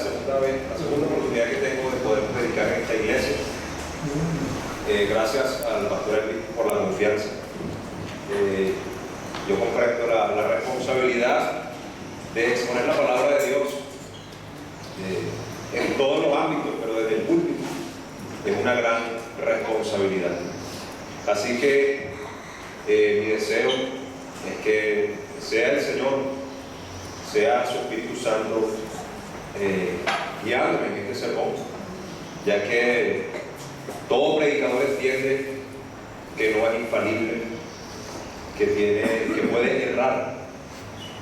la segunda oportunidad que tengo de poder predicar en esta iglesia. Gracias al pastor Elvis por la confianza. Yo comprendo la responsabilidad de exponer la palabra de Dios en todos los ámbitos, pero desde el púlpito es una gran responsabilidad. Así que mi deseo es que sea el Señor, sea su Espíritu Santo guiándome en este sermón, ya que todo predicador entiende que no es infalible, que puede errar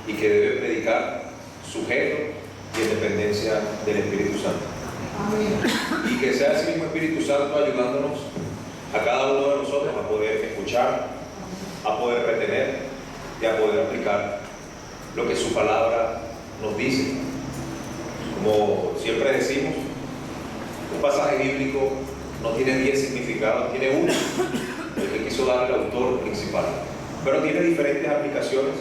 y que debe predicar sujeto y en dependencia del Espíritu Santo. Amén. Y que sea ese mismo Espíritu Santo ayudándonos a cada uno de nosotros a poder escuchar, a poder retener y a poder aplicar lo que su palabra nos dice. Como siempre decimos, un pasaje bíblico no tiene 10 significados, tiene uno, el que quiso dar el autor principal, pero tiene diferentes aplicaciones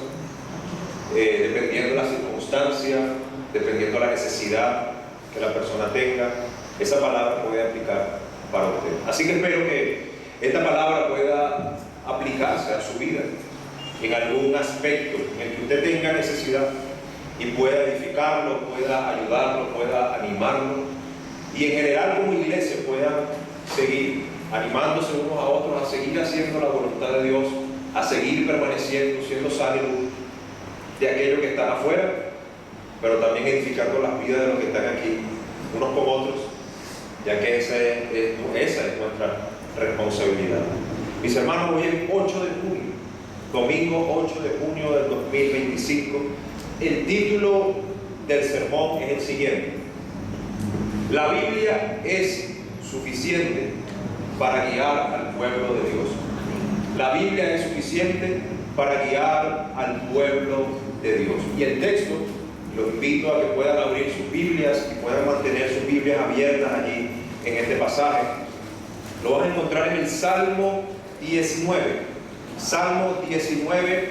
dependiendo de la circunstancia, dependiendo de la necesidad que la persona tenga. Esa palabra puede aplicar para usted. Así que espero que esta palabra pueda aplicarse a su vida en algún aspecto en el que usted tenga necesidad y pueda edificarlo, pueda ayudarlo, pueda animarlo, y en general como iglesia puedan seguir animándose unos a otros a seguir haciendo la voluntad de Dios, a seguir permaneciendo, siendo sal y luz de aquellos que están afuera, pero también edificando las vidas de los que están aquí, unos con otros, ya que esa es nuestra responsabilidad. Mis hermanos, hoy es 8 de junio, domingo 8 de junio del 2025. El título del sermón es el siguiente: la Biblia es suficiente para guiar al pueblo de Dios. La Biblia es suficiente para guiar al pueblo de Dios. Y el texto, los invito a que puedan abrir sus Biblias y puedan mantener sus Biblias abiertas allí en este pasaje. Lo van a encontrar en el Salmo 19. Salmo 19,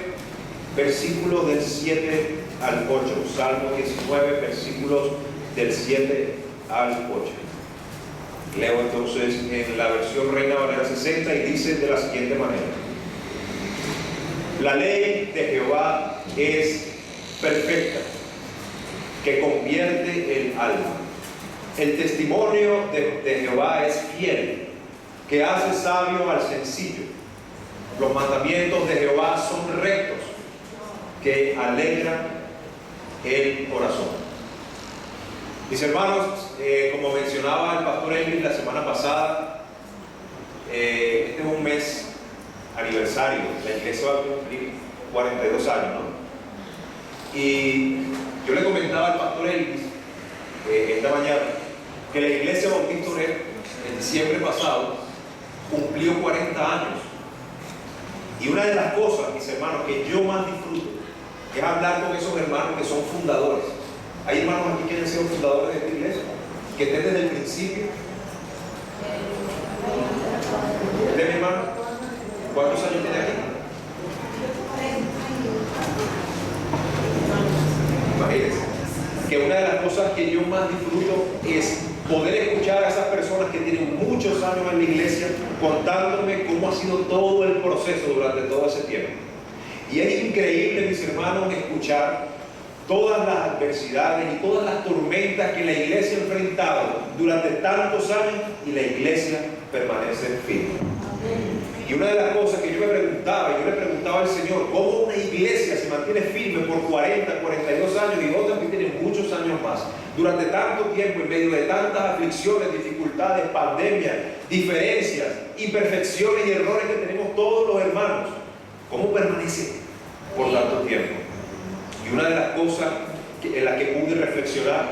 versículos del 7 al 8. Salmo 19, versículos del 7 al 8. Leo entonces en la versión Reina Valera 60 y dice de la siguiente manera: la ley de Jehová es perfecta, que convierte el alma. El testimonio de Jehová es fiel, que hace sabio al sencillo. Los mandamientos de Jehová son rectos, que alegran el corazón. Mis hermanos, como mencionaba el pastor Elvis la semana pasada, este es un mes aniversario. La iglesia va a cumplir 42 años, ¿no? Y yo le comentaba al pastor Elvis esta mañana que la iglesia Bautista Oret en diciembre pasado cumplió 40 años. Y una de las cosas, mis hermanos, que yo más disfruto es hablar con esos hermanos que son fundadores. Hay hermanos aquí que han sido fundadores de esta iglesia, que estén desde el principio. ¿Usted, mi hermano? ¿Cuántos años tiene aquí? Imagínense que una de las cosas que yo más disfruto es poder escuchar a esas personas que tienen muchos años en la iglesia contándome cómo ha sido todo el proceso durante todo ese tiempo. Y es increíble, mis hermanos, escuchar todas las adversidades y todas las tormentas que la iglesia ha enfrentado durante tantos años, y la iglesia permanece firme. Y una de las cosas que yo le preguntaba al Señor, ¿cómo una iglesia se mantiene firme por 40, 42 años y otras que tienen muchos años más? Durante tanto tiempo, en medio de tantas aflicciones, dificultades, pandemias, diferencias, imperfecciones y errores que tenemos todos los hermanos, ¿cómo permanece por tanto tiempo? Y una de las cosas en las que pude reflexionar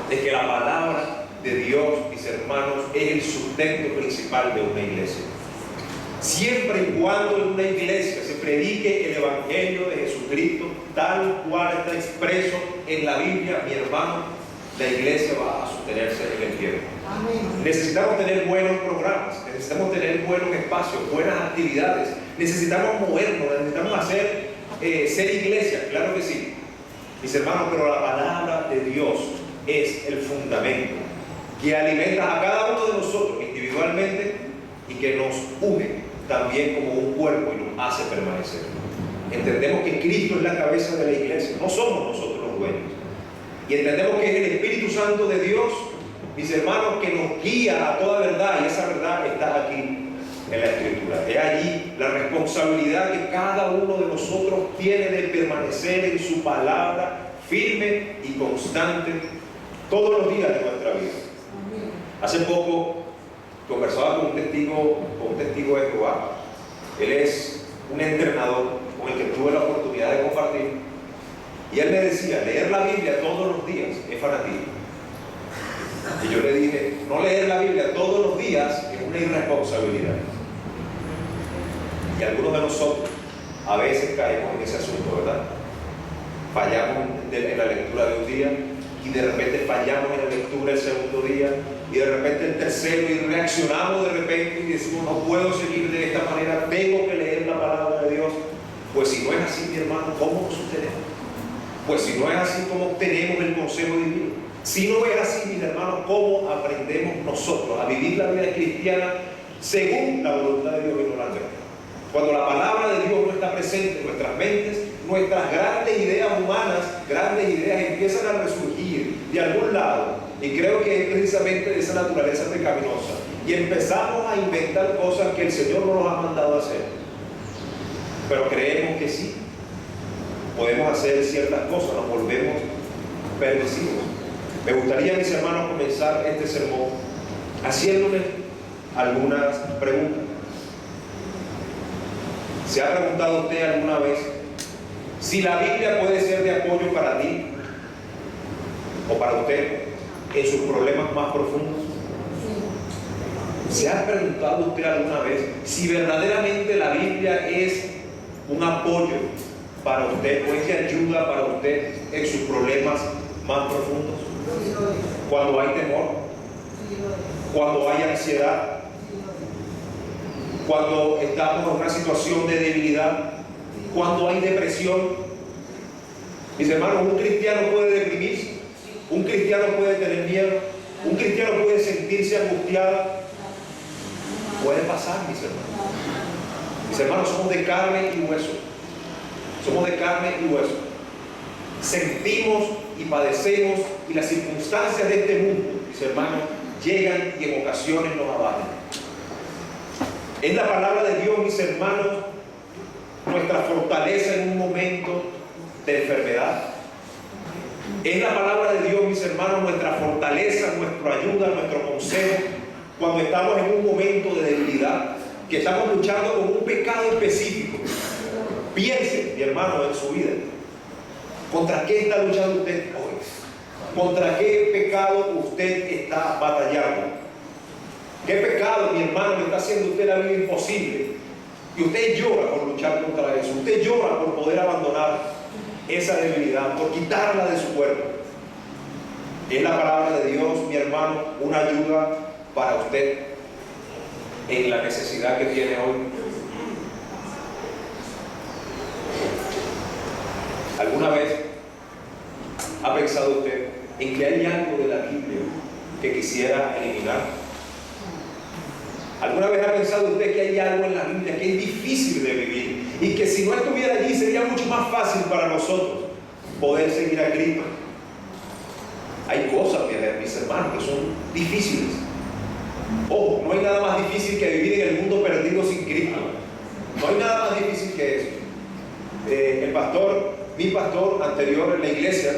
es que la palabra de Dios, mis hermanos, es el sustento principal de una iglesia. Siempre y cuando en una iglesia se predique el Evangelio de Jesucristo tal cual está expreso en la Biblia, mi hermano, la iglesia va a sostenerse en el tiempo. Amén. Necesitamos tener buenos programas, necesitamos tener buenos espacios, buenas actividades, necesitamos movernos, necesitamos ser iglesia, claro que sí, mis hermanos, pero la palabra de Dios es el fundamento que alimenta a cada uno de nosotros individualmente y que nos une también como un cuerpo y nos hace permanecer. Entendemos que Cristo es la cabeza de la iglesia, no somos nosotros los dueños. Y entendemos que es el Espíritu Santo de Dios, mis hermanos, que nos guía a toda verdad, y esa verdad está aquí en la Escritura. Es allí la responsabilidad que cada uno de nosotros tiene de permanecer en su palabra firme y constante todos los días de nuestra vida. Hace poco conversaba con un testigo de Jehová. Él es un entrenador con el que tuve la oportunidad de compartir, y él me decía: leer la Biblia todos los días es fanatismo. Y yo le dije: no leer la Biblia todos los días es una irresponsabilidad. Y algunos de nosotros a veces caemos en ese asunto, ¿verdad? Fallamos en la lectura de un día, y de repente fallamos en la lectura el segundo día, y de repente el tercero, y reaccionamos de repente y decimos: no puedo seguir de esta manera, tengo que leer la palabra de Dios. Pues si no es así, mi hermano, ¿cómo nos sostenemos? Pues si no es así, ¿cómo obtenemos el consejo divino? Si no es así, mis hermanos, ¿cómo aprendemos nosotros a vivir la vida cristiana según la voluntad de Dios y no la nuestra? Cuando la palabra de Dios no está presente en nuestras mentes, nuestras grandes ideas humanas, grandes ideas empiezan a resurgir de algún lado, y creo que es precisamente de esa naturaleza pecaminosa, y empezamos a inventar cosas que el Señor no nos ha mandado a hacer, pero creemos que sí podemos hacer ciertas cosas, nos volvemos permisivos. Me gustaría, mis hermanos, comenzar este sermón haciéndole algunas preguntas. ¿Se ha preguntado usted alguna vez si la Biblia puede ser de apoyo para ti o para usted en sus problemas más profundos? ¿Se ha preguntado usted alguna vez si verdaderamente la Biblia es un apoyo para usted o es de ayuda para usted en sus problemas más profundos? Cuando hay temor, cuando hay ansiedad, cuando estamos en una situación de debilidad, cuando hay depresión. Mis hermanos, un cristiano puede deprimirse, un cristiano puede tener miedo, un cristiano puede sentirse angustiado. Puede pasar, mis hermanos. Mis hermanos, somos de carne y hueso. Somos de carne y hueso. Sentimos y padecemos, y las circunstancias de este mundo, mis hermanos, llegan y en ocasiones nos abaten. Es la palabra de Dios, mis hermanos, nuestra fortaleza en un momento de enfermedad. Es la palabra de Dios, mis hermanos, nuestra fortaleza, nuestra ayuda, nuestro consejo cuando estamos en un momento de debilidad, que estamos luchando con un pecado específico. Piense, mi hermano, en su vida. ¿Contra qué está luchando usted hoy? ¿Contra qué pecado usted está batallando? ¿Qué pecado, mi hermano, le está haciendo usted la vida imposible? Y usted llora por luchar contra eso. Usted llora por poder abandonar esa debilidad, por quitarla de su cuerpo. Es la palabra de Dios, mi hermano, una ayuda para usted en la necesidad que tiene hoy. ¿Alguna vez ha pensado usted en que hay algo de la Biblia que quisiera eliminar? ¿Alguna vez ha pensado usted que hay algo en la Biblia que es difícil de vivir y que si no estuviera allí sería mucho más fácil para nosotros poder seguir a Cristo? Hay cosas, mis hermanos, que son difíciles. Ojo, no hay nada más difícil que vivir en el mundo perdido sin Cristo. No hay nada más difícil que eso. Mi pastor anterior en la iglesia,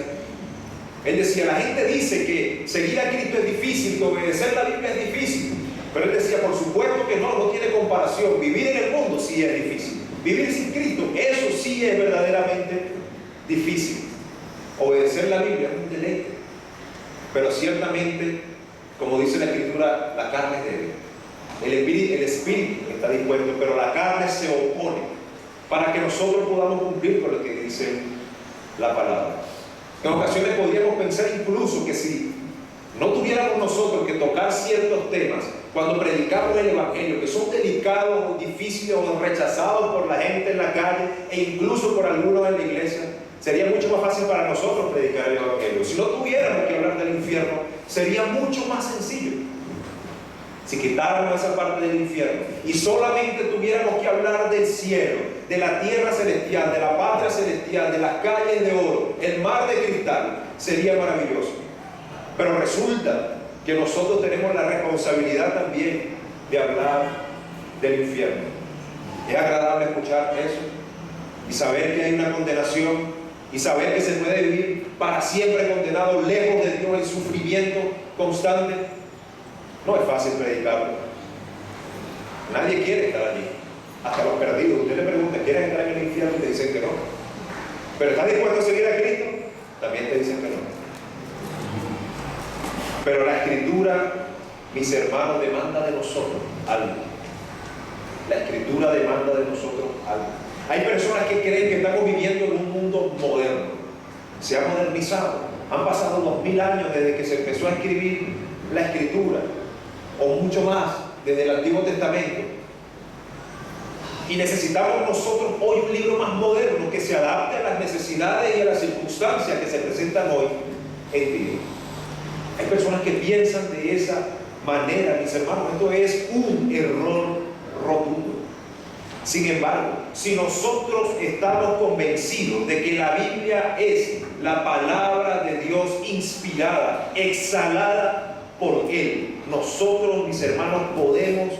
él decía: la gente dice que seguir a Cristo es difícil, que obedecer la Biblia es difícil. Pero él decía: por supuesto que no tiene comparación. Vivir en el mundo sí es difícil. Vivir sin Cristo, eso sí es verdaderamente difícil. Obedecer la Biblia es un deleite. Pero ciertamente, como dice la Escritura, la carne es débil. El espíritu está dispuesto, pero la carne se opone para que nosotros podamos cumplir con lo que dice la palabra. En ocasiones podríamos pensar incluso que si no tuviéramos nosotros que tocar ciertos temas cuando predicamos el Evangelio, que son delicados o difíciles o rechazados por la gente en la calle e incluso por algunos en la iglesia, sería mucho más fácil para nosotros predicar el Evangelio. Si no tuviéramos que hablar del infierno, sería mucho más sencillo. Si quitáramos esa parte del infierno y solamente tuviéramos que hablar del cielo, de la tierra celestial, de la patria celestial, de las calles de oro, el mar de cristal, sería maravilloso. Pero resulta que nosotros tenemos la responsabilidad también de hablar del infierno. Es agradable escuchar eso y saber que hay una condenación y saber que se puede vivir para siempre condenado, lejos de Dios, en sufrimiento constante. No es fácil predicarlo. Nadie quiere estar allí, hasta los perdidos. Usted le pregunta, ¿quieres entrar en el infierno? Y te dicen que no. ¿Pero estás dispuesto a seguir a Cristo? También te dicen que no. Pero la Escritura, mis hermanos, demanda de nosotros algo. La Escritura demanda de nosotros algo. Hay personas que creen que estamos viviendo en un mundo moderno. Se ha modernizado. Han pasado 2000 años desde que se empezó a escribir la Escritura, o mucho más, desde el Antiguo Testamento. Y necesitamos nosotros hoy un libro más moderno que se adapte a las necesidades y a las circunstancias que se presentan hoy en día. Hay personas que piensan de esa manera, mis hermanos. Esto es un error rotundo. Sin embargo, si nosotros estamos convencidos de que la Biblia es la palabra de Dios inspirada, exhalada por Él, nosotros, mis hermanos, podemos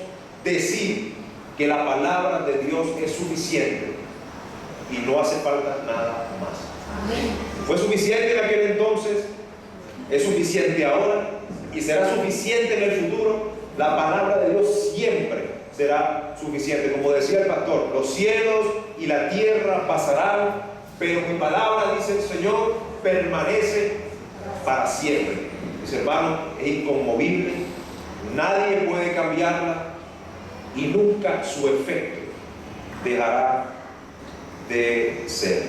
decir que la palabra de Dios es suficiente y no hace falta nada más. Amén. Fue suficiente en aquel entonces, es suficiente ahora y será suficiente en el futuro. La palabra de Dios siempre será suficiente. Como decía el pastor, los cielos y la tierra pasarán, pero mi palabra, dice el Señor, permanece para siempre. Mis hermanos, es inconmovible, nadie puede cambiarla y nunca su efecto dejará de ser.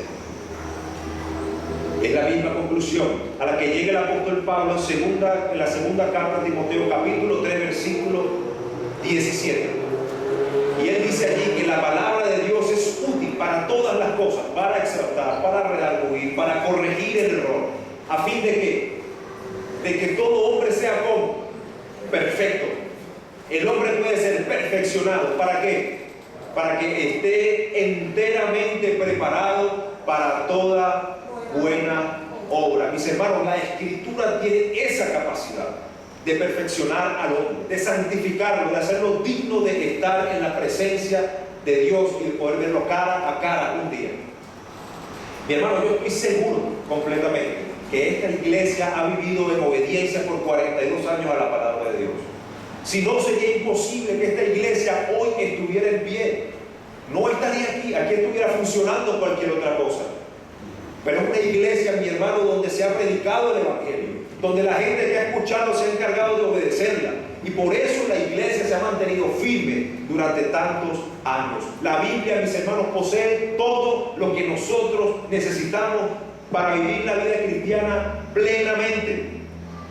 Es la misma conclusión a la que llega el apóstol Pablo en la segunda carta a Timoteo, capítulo 3, versículo 17. Y él dice allí que la palabra de Dios es útil para todas las cosas, para exhortar, para redarguir, para corregir el error, a fin de que todo hombre sea como perfecto. El hombre puede ser perfeccionado. ¿Para qué? Para que esté enteramente preparado para toda buena obra. Mis hermanos, la Escritura tiene esa capacidad de perfeccionar al hombre, de santificarlo, de hacerlo digno de estar en la presencia de Dios y de poder verlo cara a cara un día. Mi hermano, yo estoy seguro completamente que esta iglesia ha vivido en obediencia por 42 años a la palabra de Dios. Si no, sería imposible que esta iglesia hoy estuviera en pie. No estaría aquí estuviera funcionando cualquier otra cosa. Pero es una iglesia, mi hermano, donde se ha predicado el Evangelio, donde la gente que ha escuchado se ha encargado de obedecerla. Y por eso la iglesia se ha mantenido firme durante tantos años. La Biblia, mis hermanos, posee todo lo que nosotros necesitamos para vivir la vida cristiana plenamente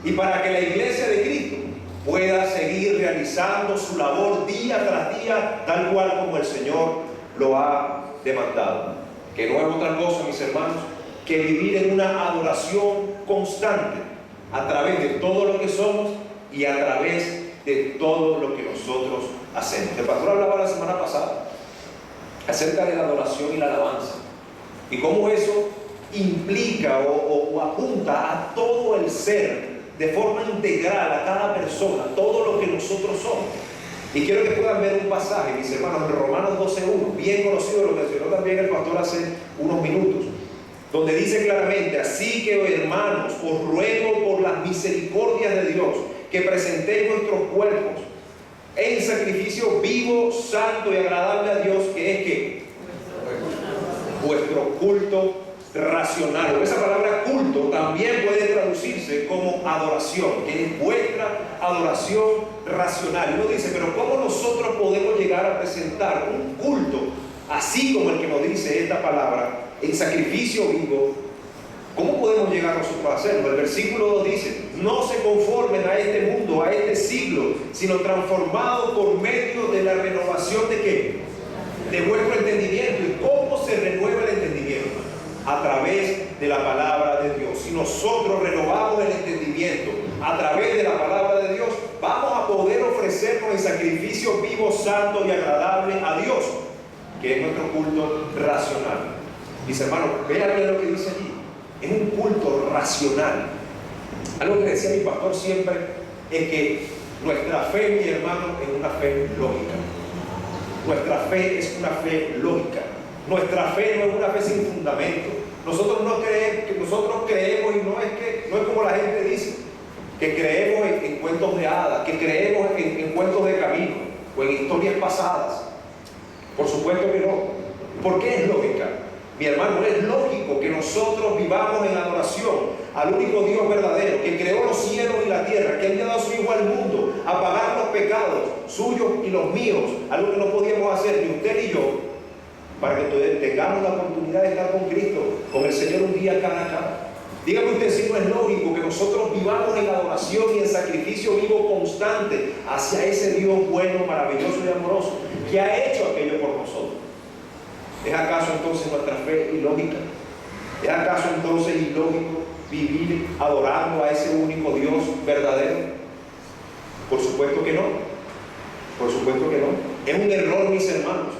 y para que la iglesia de Cristo pueda seguir realizando su labor día tras día, tal cual como el Señor lo ha demandado. Que no es otra cosa, mis hermanos, que vivir en una adoración constante a través de todo lo que somos y a través de todo lo que nosotros hacemos. El pastor hablaba la semana pasada acerca de la adoración y la alabanza y cómo eso implica o apunta a todo el ser de forma integral, a cada persona, todo lo que nosotros somos. Y quiero que puedan ver un pasaje, mis hermanos, en Romanos 12:1, bien conocido, lo mencionó también el pastor hace unos minutos, donde dice claramente: así que, hermanos, os ruego por las misericordias de Dios que presentéis vuestros cuerpos en sacrificio vivo, santo y agradable a Dios, que es que vuestro culto racional. Esa palabra culto también puede traducirse como adoración, que es vuestra adoración racional. Y uno dice, pero ¿cómo nosotros podemos llegar a presentar un culto así como el que nos dice esta palabra, en sacrificio vivo? ¿Cómo podemos llegar nosotros a hacerlo? El versículo 2 dice: no se conformen a este mundo, a este siglo, sino transformados por medio de la renovación de ¿qué? De vuestro entendimiento. ¿Y cómo se renueva el entendimiento? a través de la palabra de Dios. Si nosotros renovamos el entendimiento a través de la palabra de Dios, vamos a poder ofrecernos en sacrificio vivo, santo y agradable a Dios, que es nuestro culto racional. Mis hermanos, vean bien lo que dice allí. Es un culto racional. Algo que decía mi pastor siempre es que nuestra fe, mi hermano, es una fe lógica. Nuestra fe es una fe lógica. Nuestra fe no es una fe sin fundamento. Nosotros creemos y no es como la gente dice, que creemos en cuentos de hadas, que creemos en cuentos de camino o en historias pasadas. Por supuesto que no. ¿Por qué es lógica? Mi hermano, es lógico que nosotros vivamos en adoración al único Dios verdadero, que creó los cielos y la tierra, que ha enviado a su Hijo al mundo a pagar los pecados suyos y los míos, algo que no podíamos hacer ni usted ni yo, para que tengamos la oportunidad de estar con Cristo, con el Señor un día cara a cara. Dígame usted si no es lógico que nosotros vivamos en adoración y en sacrificio vivo constante hacia ese Dios bueno, maravilloso y amoroso, que ha hecho aquello por nosotros. ¿Es acaso entonces nuestra fe ilógica? ¿Es acaso entonces ilógico vivir adorando a ese único Dios verdadero? Por supuesto que no. Por supuesto que no. Es un error, mis hermanos,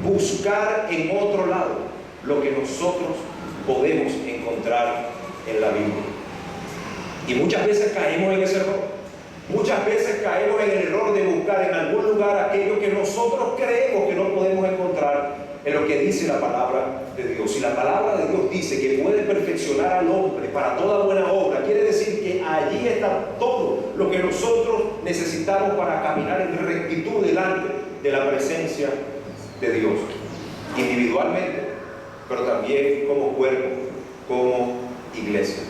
buscar en otro lado lo que nosotros podemos encontrar en la Biblia. Y muchas veces caemos en ese error. Muchas veces caemos en el error de buscar en algún lugar aquello que nosotros creemos que no podemos encontrar en lo que dice la palabra de Dios. Y la palabra de Dios dice que puede perfeccionar al hombre para toda buena obra. Quiere decir que allí está todo lo que nosotros necesitamos para caminar en rectitud delante de la presencia de Dios, individualmente, pero también como cuerpo, como iglesia.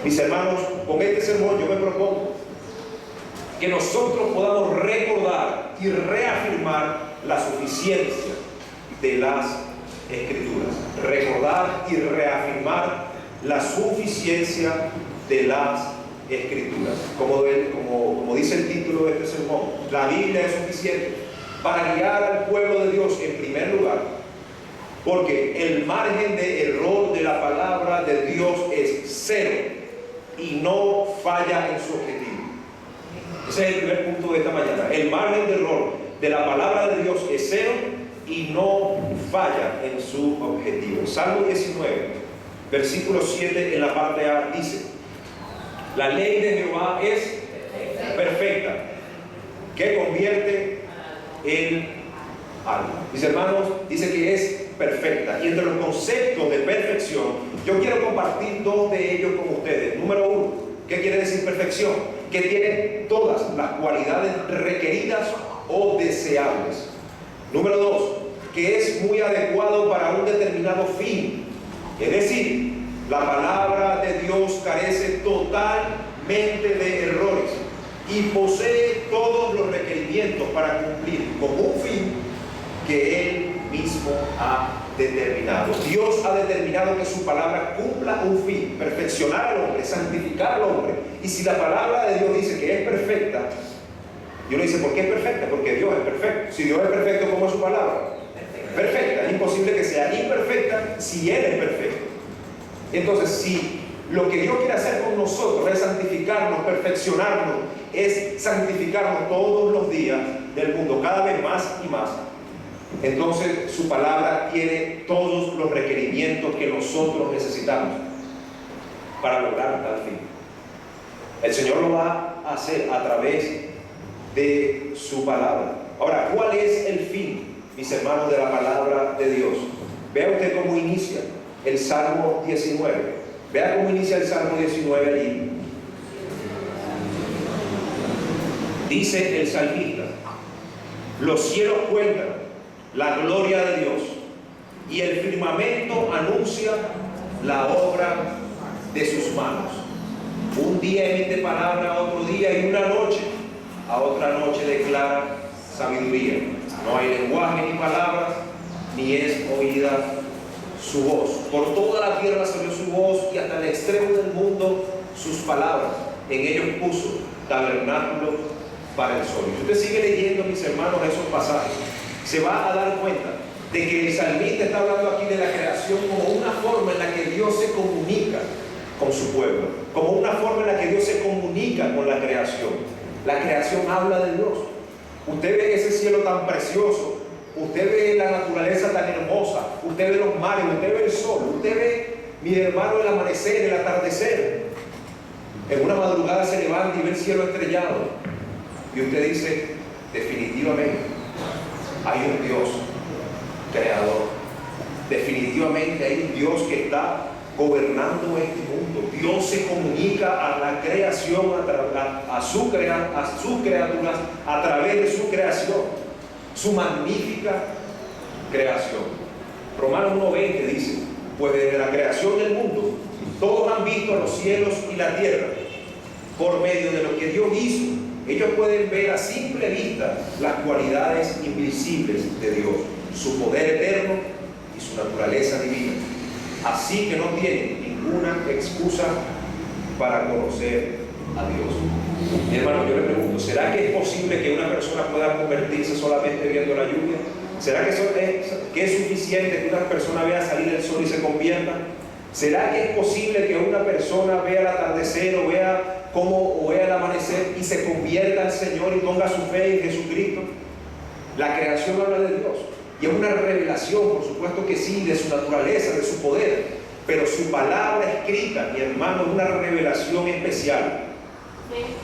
Mis hermanos, con este sermón yo me propongo que nosotros podamos recordar y reafirmar la suficiencia de las Escrituras. Recordar y reafirmar la suficiencia de las Escrituras. Como dice el título de este sermón, la Biblia es suficiente para guiar al pueblo de Dios en primer lugar, porque el margen de error de la palabra de Dios es cero y no falla en su objetivo. Ese es el primer punto de esta mañana. El margen de error de la palabra de Dios es cero y no falla en su objetivo. Salmo 19, versículo 7 en la parte A dice: la ley de Jehová es perfecta, que convierte el alma. Mis hermanos, dice que es perfecta. Y entre los conceptos de perfección, yo quiero compartir dos de ellos con ustedes. Número uno, ¿qué quiere decir perfección? Que tiene todas las cualidades requeridas o deseables. Número dos, que es muy adecuado para un determinado fin. Es decir, la palabra de Dios carece totalmente de errores y posee todos los requerimientos para cumplir con un fin que Él mismo ha determinado. Dios ha determinado que su palabra cumpla un fin: perfeccionar al hombre, santificar al hombre. Y si la palabra de Dios dice que es perfecta, y uno dice, ¿por qué es perfecta? Porque Dios es perfecto. Si Dios es perfecto, ¿cómo es su palabra? Perfecta. Es imposible que sea imperfecta si Él es perfecto. Entonces, si lo que Dios quiere hacer con nosotros es santificarnos, perfeccionarnos, es santificarnos todos los días del mundo, cada vez más y más, entonces su palabra tiene todos los requerimientos que nosotros necesitamos para lograr tal fin. El Señor lo va a hacer a través de su palabra. Ahora, ¿cuál es el fin, mis hermanos, de la palabra de Dios? Vea usted cómo inicia el Salmo 19. Vea cómo inicia el Salmo 19 allí. Dice el salmista: los cielos cuentan la gloria de Dios y el firmamento anuncia la obra de sus manos. Un día emite palabra a otro día, y una noche a otra noche declara sabiduría. No hay lenguaje ni palabras, ni es oída su voz. Por toda la tierra salió su voz, y hasta el extremo del mundo sus palabras. En ellos puso tabernáculo para el sol. Si usted sigue leyendo, mis hermanos, esos pasajes, se va a dar cuenta de que el salmista está hablando aquí de la creación como una forma en la que Dios se comunica con su pueblo, como una forma en la que Dios se comunica con la creación. La creación habla de Dios. Usted ve ese cielo tan precioso, usted ve la naturaleza tan hermosa, usted ve los mares, usted ve el sol, usted ve, mi hermano, el amanecer, el atardecer. En una madrugada se levanta y ve el cielo estrellado y usted dice, definitivamente hay un Dios creador, definitivamente hay un Dios que está gobernando este mundo. Dios se comunica a la creación, a sus criaturas a través de su creación, su magnífica creación. Romanos 1:20 dice, pues desde la creación del mundo todos han visto los cielos y la tierra. Por medio de lo que Dios hizo, ellos pueden ver a simple vista las cualidades invisibles de Dios, su poder eterno y su naturaleza divina. Así que no tienen ninguna excusa para conocer a Dios. Mi hermano, yo le pregunto, ¿será que es posible que una persona pueda convertirse solamente viendo la lluvia? ¿Será que es suficiente que una persona vea salir el sol y se convierta? ¿Será que es posible que una persona vea el atardecer o vea el amanecer y se convierta al Señor y ponga su fe en Jesucristo? La creación habla de Dios. Y es una revelación, por supuesto que sí, de su naturaleza, de su poder. Pero su palabra escrita, mi hermano, es una revelación especial.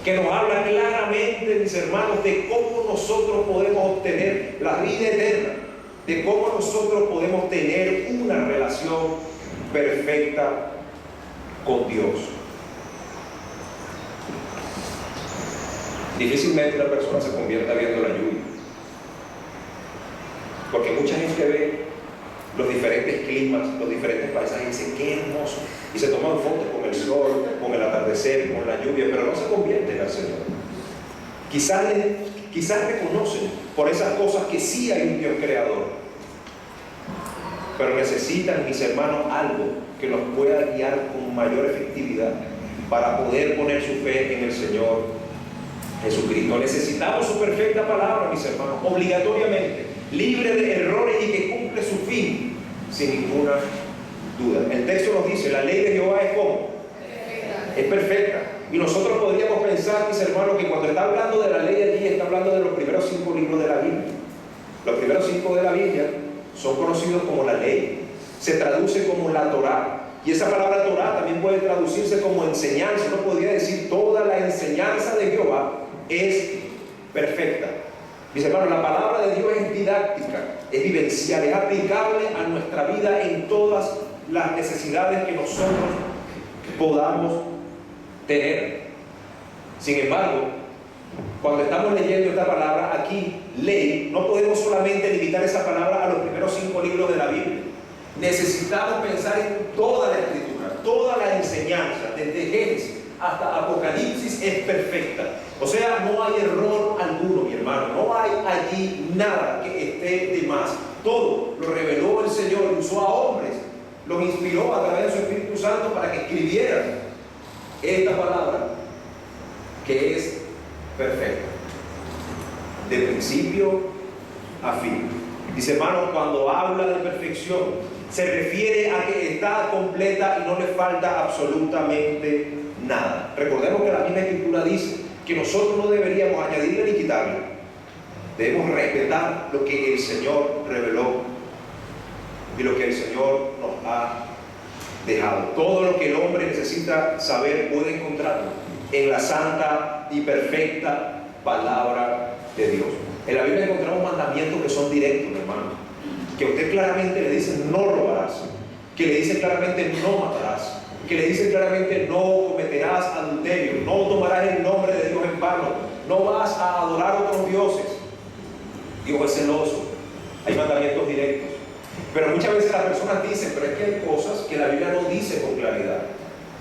Que nos habla claramente, mis hermanos, de cómo nosotros podemos obtener la vida eterna. De cómo nosotros podemos tener una relación perfecta con Dios. Difícilmente una persona se convierta viendo la lluvia. Porque mucha gente ve los diferentes climas, los diferentes paisajes y dice, qué hermoso. Y se toman fotos con el sol, con el atardecer, con la lluvia, pero no se convierten al Señor. Quizás reconocen por esas cosas que sí hay un Dios creador. Pero necesitan, mis hermanos, algo que los pueda guiar con mayor efectividad para poder poner su fe en el Señor Jesucristo. Necesitamos su perfecta palabra, mis hermanos, obligatoriamente, libre de errores y que cumple su fin, sin ninguna duda. El texto nos dice, la ley de Jehová es ¿cómo? Es perfecta. Y nosotros podríamos pensar, mis hermanos, que cuando está hablando de la ley allí, está hablando de los primeros 5 libros de la Biblia. Los primeros 5 de la Biblia son conocidos como la ley. Se traduce como la Torá. Y esa palabra Torá también puede traducirse como enseñanza. Uno podría decir, toda la enseñanza de Jehová es perfecta. Mis hermanos, la palabra de Dios es didáctica, es vivencial, es aplicable a nuestra vida en todas las necesidades que nosotros podamos tener. Sin embargo, cuando estamos leyendo esta palabra aquí, ley, no podemos solamente limitar esa palabra a los primeros 5 libros de la Biblia. Necesitamos pensar en toda la Escritura, toda la enseñanza, desde Génesis hasta Apocalipsis es perfecta. O sea, no hay error alguno, mi hermano. No hay allí nada que esté de más. Todo lo reveló el Señor, usó a hombres, los inspiró a través de su Espíritu Santo para que escribieran esta palabra que es perfecta, de principio a fin. Dice, hermano, cuando habla de perfección, se refiere a que está completa y no le falta absolutamente nada. Recordemos que la misma Escritura dice que nosotros no deberíamos añadirle ni quitarle. Debemos respetar lo que el Señor reveló y lo que el Señor nos ha dejado. Todo lo que el hombre necesita saber puede encontrarlo en la santa y perfecta palabra de Dios. En la Biblia encontramos mandamientos que son directos, hermano, que usted claramente le dice no robarás, que le dice claramente no matarás, que le dice claramente no cometerás adulterio, no tomarás el nombre de Dios en vano, no vas a adorar a otros dioses. Dios es celoso. Hay mandamientos directos. Pero muchas veces las personas dicen, pero es que hay cosas que la Biblia no dice con claridad.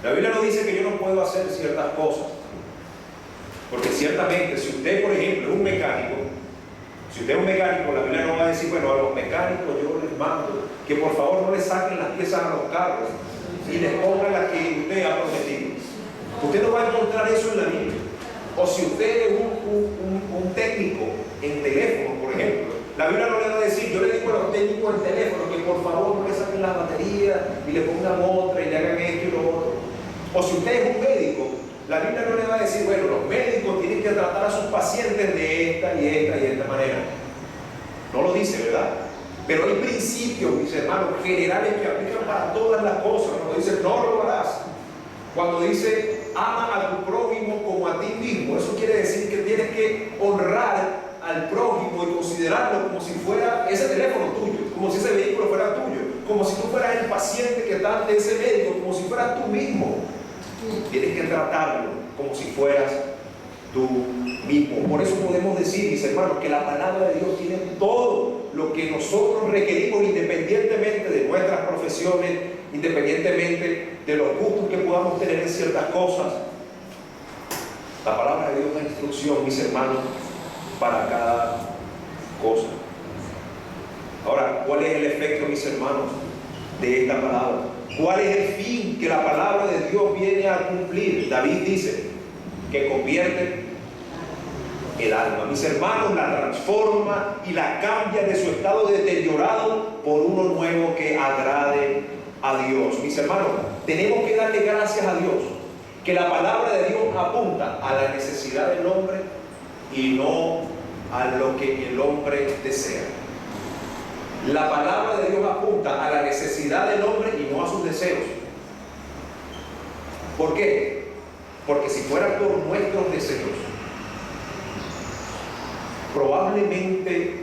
La Biblia no dice que yo no puedo hacer ciertas cosas. Porque ciertamente, si usted, por ejemplo, es un mecánico, la Biblia no va a decir, bueno, a los mecánicos yo les mando que por favor no le saquen las piezas a los carros y les pongan las que usted ha prometido. Usted no va a encontrar eso en la Biblia. O si usted es un técnico en teléfono, por ejemplo, La Biblia no le va a decir, yo le digo a los técnicos del teléfono que por favor no le saquen las baterías y le pongan otra y le hagan esto y lo otro. O si usted es un médico, la Biblia no le va a decir, bueno, los médicos tienen que tratar a sus pacientes de esta y esta y esta manera. No lo dice, ¿verdad? Pero hay principios, mis hermanos, generales que aplican para todas las cosas. Cuando dice, no robarás. Cuando dice, ama a tu prójimo como a ti mismo. Eso quiere decir que tienes que honrar al prójimo y considerarlo como si fuera ese teléfono tuyo, como si ese vehículo fuera tuyo, como si tú fueras el paciente que está ante ese médico, como si fueras tú mismo. Tienes que tratarlo como si fueras tú mismo. Por eso podemos decir, mis hermanos, que la palabra de Dios tiene todo lo que nosotros requerimos, independientemente de nuestras profesiones, independientemente de los gustos que podamos tener en ciertas cosas. La palabra de Dios da instrucción, mis hermanos, para cada cosa. Ahora, ¿cuál es el efecto, mis hermanos, de esta palabra? ¿Cuál es el fin que la palabra de Dios viene a cumplir? David dice que convierte el alma, mis hermanos, la transforma y la cambia de su estado deteriorado por uno nuevo que agrade a Dios. Mis hermanos, tenemos que darle gracias a Dios que la palabra de Dios apunta a la necesidad del hombre y no a lo que el hombre desea. La palabra de Dios apunta a la necesidad del hombre y no a sus deseos. ¿Por qué? Porque si fuera por nuestros deseos, probablemente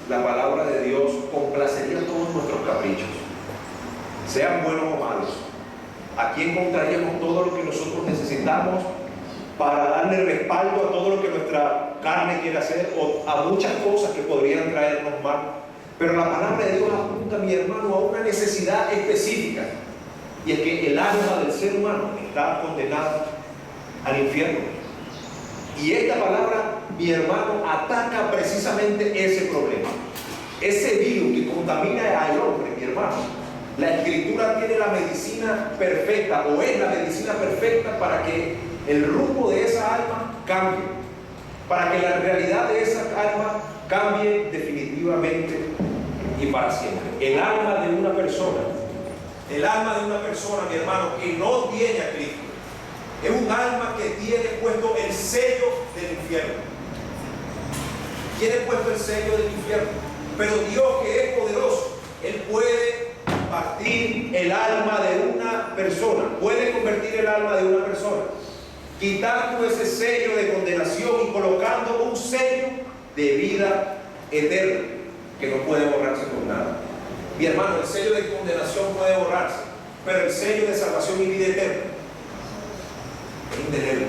la palabra de Dios complacería todos nuestros caprichos, sean buenos o malos. Aquí encontraríamos todo lo que nosotros necesitamos para darle respaldo a todo lo que nuestra carne quiere hacer o a muchas cosas que podrían traernos mal. Pero la palabra de Dios apunta, mi hermano, a una necesidad específica, y es que el alma del ser humano está condenada al infierno. Y esta palabra, mi hermano, ataca precisamente ese problema, ese virus que contamina al hombre, mi hermano. La Escritura tiene la medicina perfecta, o es la medicina perfecta para que el rumbo de esa alma cambie, para que la realidad de esa alma cambie definitivamente y para siempre. El alma de una persona, mi hermano, que no tiene a Cristo, es un alma que tiene puesto el sello del infierno. Tiene puesto el sello del infierno. Pero Dios, que es poderoso, Él puede partir el alma de una persona, puede convertir el alma de una persona, quitando ese sello de condenación y colocando un sello de vida eterna que no puede borrarse con nada. Mi hermano, el sello de condenación puede borrarse, pero el sello de salvación y vida eterna es indeleble,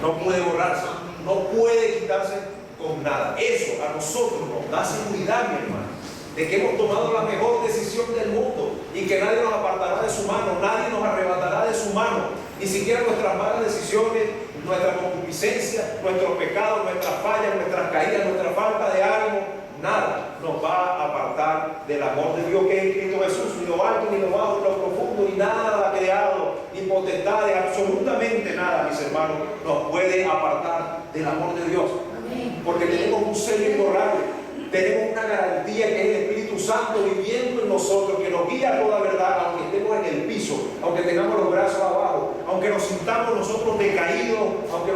no puede borrarse, no puede quitarse con nada. Eso a nosotros nos da seguridad, mi hermano, de que hemos tomado la mejor decisión del mundo y que nadie nos apartará de su mano, nadie nos arrebatará de su mano, ni siquiera nuestras malas decisiones, nuestra concupiscencia, nuestros pecados, nuestras fallas, nuestras caídas, nuestra falta de ánimo, nada nos va a apartar del amor de Dios que es en Cristo Jesús. Ni lo alto, ni lo bajo, ni lo profundo, ni nada creado, ni potestades, absolutamente nada, mis hermanos, nos puede apartar del amor de Dios. Porque tenemos un sello imborrable, tenemos una garantía que es el Espíritu Santo viviendo en nosotros, que nos guía a toda verdad, aunque estemos en el piso, aunque tengamos los brazos abajo, aunque nos sintamos nosotros decaídos, aunque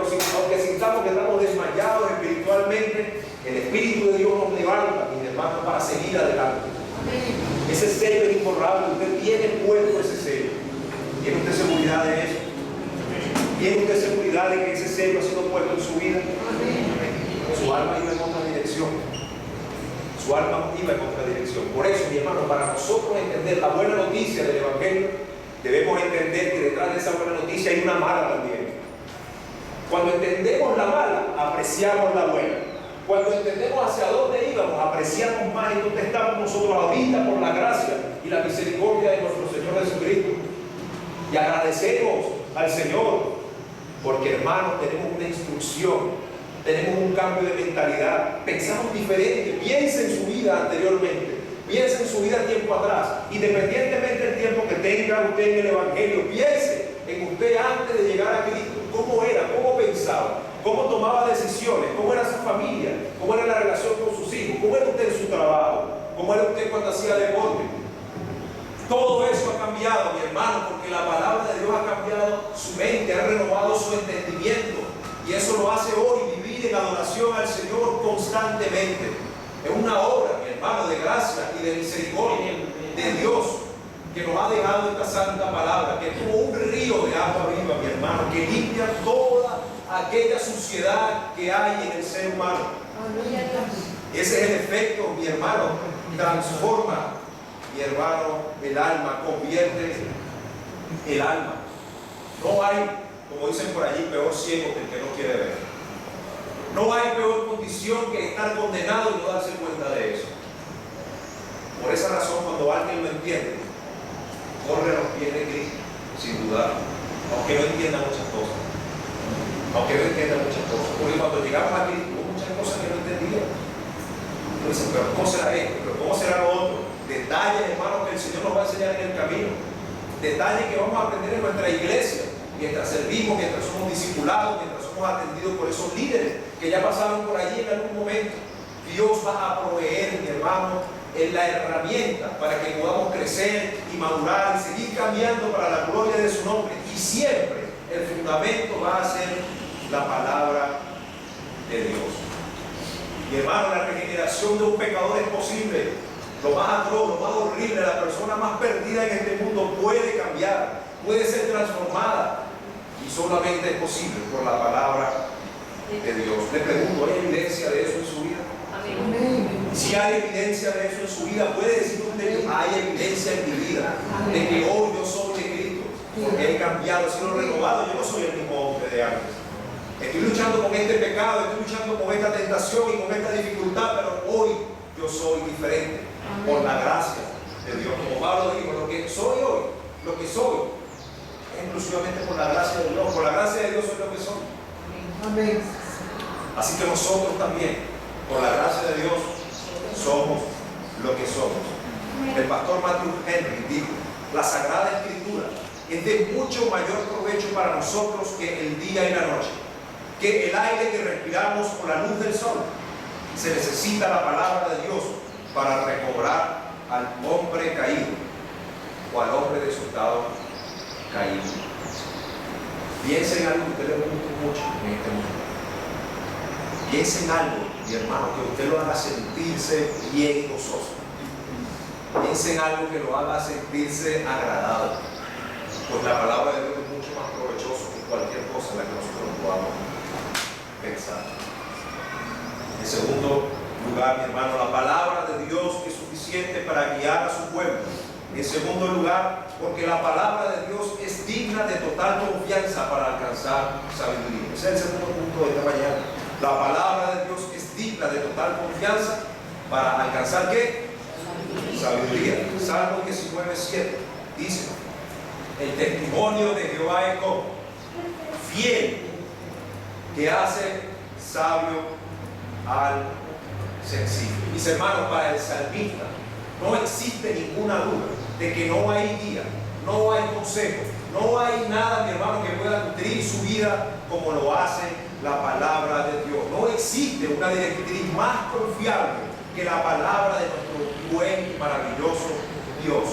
sintamos que estamos desmayados espiritualmente. El Espíritu de Dios nos levanta, mis hermanos, para seguir adelante. Ese sello es imborrable. Usted tiene puesto ese sello. ¿Tiene usted seguridad de eso? ¿Tiene usted seguridad de que ese sello ha sido puesto en su vida? Su alma iba en otra dirección. Su alma iba en otra dirección. Por eso, mi hermano, para nosotros entender la buena noticia del Evangelio, debemos entender que detrás de esa buena noticia hay una mala también. Cuando entendemos la mala, apreciamos la buena. Cuando entendemos hacia dónde íbamos, apreciamos más en dónde estamos nosotros ahorita por la gracia y la misericordia de nuestro Señor Jesucristo. Y agradecemos al Señor, porque, hermanos, tenemos una instrucción, tenemos un cambio de mentalidad, pensamos diferente. Piense en su vida anteriormente, piense en su vida tiempo atrás, independientemente del tiempo que tenga usted en el Evangelio, piense en usted antes de llegar a Cristo, cómo era, cómo pensaba, cómo tomaba decisiones, cómo era su familia, cómo era la relación con sus hijos, cómo era usted en su trabajo, cómo era usted cuando hacía deporte. Todo eso ha cambiado, mi hermano, porque la palabra de Dios ha cambiado su mente, ha renovado su entendimiento. Y eso lo hace hoy vivir en adoración al Señor constantemente. Es una obra, mi hermano, de gracia y de misericordia de Dios que nos ha dejado esta santa palabra, que es como un río de agua viva, mi hermano, que limpia toda aquella suciedad que hay en el ser humano. Ese es el efecto, mi hermano, transforma, mi hermano, el alma, convierte el alma. No hay, como dicen por allí, peor ciego que el que no quiere ver. No hay peor condición que estar condenado y no darse cuenta de eso. Por esa razón, cuando alguien lo entiende, corre a los pies de Cristo, sin dudar, aunque no entienda muchas cosas. Aunque no entienda muchas cosas. Porque cuando llegamos a Cristo, hubo muchas cosas que no entendía. Entonces, pero ¿cómo será esto? ¿Pero cómo será lo otro? Detalles, hermanos, que el Señor nos va a enseñar en el camino. Detalles que vamos a aprender en nuestra iglesia, mientras servimos, mientras somos discipulados, mientras somos atendidos por esos líderes que ya pasaron por allí en algún momento. Dios va a proveer, mi hermano, en la herramienta para que podamos crecer y madurar y seguir cambiando para la gloria de su nombre. Y siempre el fundamento va a ser la palabra de Dios. Mi hermano, la regeneración de un pecador es posible. Lo más atroz, lo más horrible, la persona más perdida en este mundo puede cambiar, puede ser transformada. Y solamente es posible por la palabra de Dios. Le pregunto, ¿hay evidencia de eso en su vida? Amén. Si hay evidencia de eso en su vida, puede decir usted, hay evidencia en mi vida de que hoy yo soy de Cristo, porque he cambiado, he sido renovado. Yo no soy el mismo hombre de antes. Estoy luchando con este pecado, estoy luchando con esta tentación y con esta dificultad, pero hoy yo soy diferente por la gracia de Dios. Como Pablo dijo, lo que soy hoy, lo que soy, es exclusivamente por la gracia de Dios. Por la gracia de Dios soy lo que soy. Amén. Así que nosotros también, por la gracia de Dios, somos lo que somos. El pastor Matthew Henry dijo, la Sagrada Escritura es de mucho mayor provecho para nosotros que el día y la noche, que el aire que respiramos o la luz del sol. Se necesita la palabra de Dios para recobrar al hombre caído o al hombre de su estado caído. Piensa en algo que usted le guste mucho en este mundo. Piensa en algo, mi hermano, que usted lo haga sentirse bien gozoso. Piensa en algo que lo haga sentirse agradado. Pues la palabra de Dios es mucho más provechoso que cualquier cosa en la que nosotros podamos pensar. En segundo lugar, mi hermano, la palabra de Dios es suficiente para guiar a su pueblo. En segundo lugar, porque la palabra de Dios es digna de total confianza para alcanzar sabiduría. Ese es el segundo punto de esta mañana. La palabra de Dios es digna de total confianza para alcanzar ¿qué? Sabiduría. Salmo 19:7 dice, el testimonio de Jehová es como fiel, que hace sabio al sensible. Mis hermanos, para el salmista no existe ninguna duda de que no hay guía, no hay consejo, no hay nada, mi hermano, que pueda nutrir su vida como lo hace la palabra de Dios. No existe una directriz más confiable que la palabra de nuestro buen y maravilloso Dios.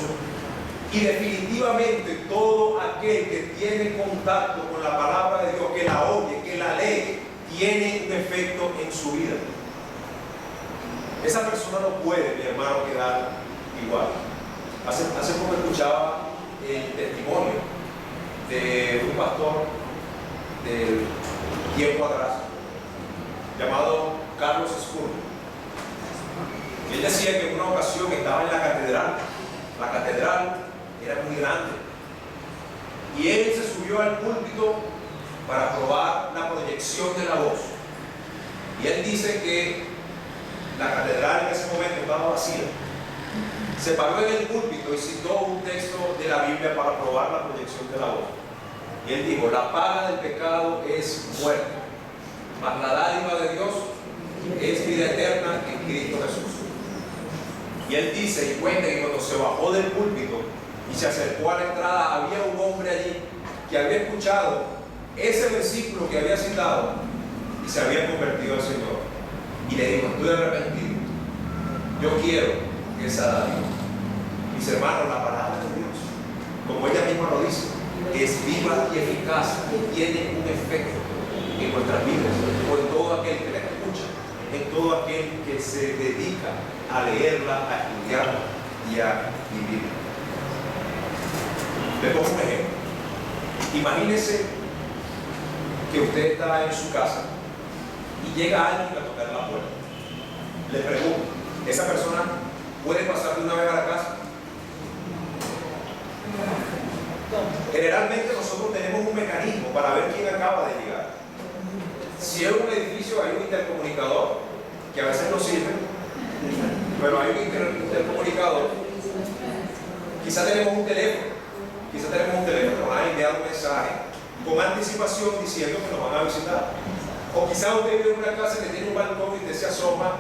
Y definitivamente todo aquel que tiene contacto con la palabra de Dios, que la oye, que la lee, tiene un efecto en su vida. Esa persona no puede, mi hermano, quedar igual. Hace poco escuchaba el testimonio de un pastor del tiempo atrás, llamado Carlos Spurgeon. Él decía que en una ocasión estaba en la catedral. La catedral era muy grande. Y él se subió al púlpito para probar la proyección de la voz. Y él dice que la catedral en ese momento estaba vacía. Se paró en el púlpito y citó un texto de la Biblia para probar la proyección de la voz. Y él dijo, la paga del pecado es muerte, mas la dádiva de Dios es vida eterna en Cristo Jesús. Y él dice y cuenta que cuando se bajó del púlpito y se acercó a la entrada, había un hombre allí que había escuchado ese versículo que había citado y se había convertido al Señor. Y le dijo: estoy arrepentido, yo quiero que sea Dios. Mis hermanos, la palabra de Dios, como ella misma lo dice, es viva y eficaz y tiene un efecto en nuestras vidas, o en todo aquel que la escucha, en todo aquel que se dedica a leerla, a estudiarla y a vivirla. Le pongo un ejemplo. Imagínese que usted está en su casa y llega alguien a tocar la puerta. Le pregunto: ¿esa persona puede pasar de una vez a la casa? Generalmente nosotros tenemos un mecanismo para ver quién acaba de llegar. Si es un edificio, hay un intercomunicador que a veces no sirve, pero hay un intercomunicador. Quizá tenemos un teléfono, que nos ha enviado un mensaje con anticipación diciendo que nos van a visitar. O quizá usted vive en una casa que tiene un balcón y usted se asoma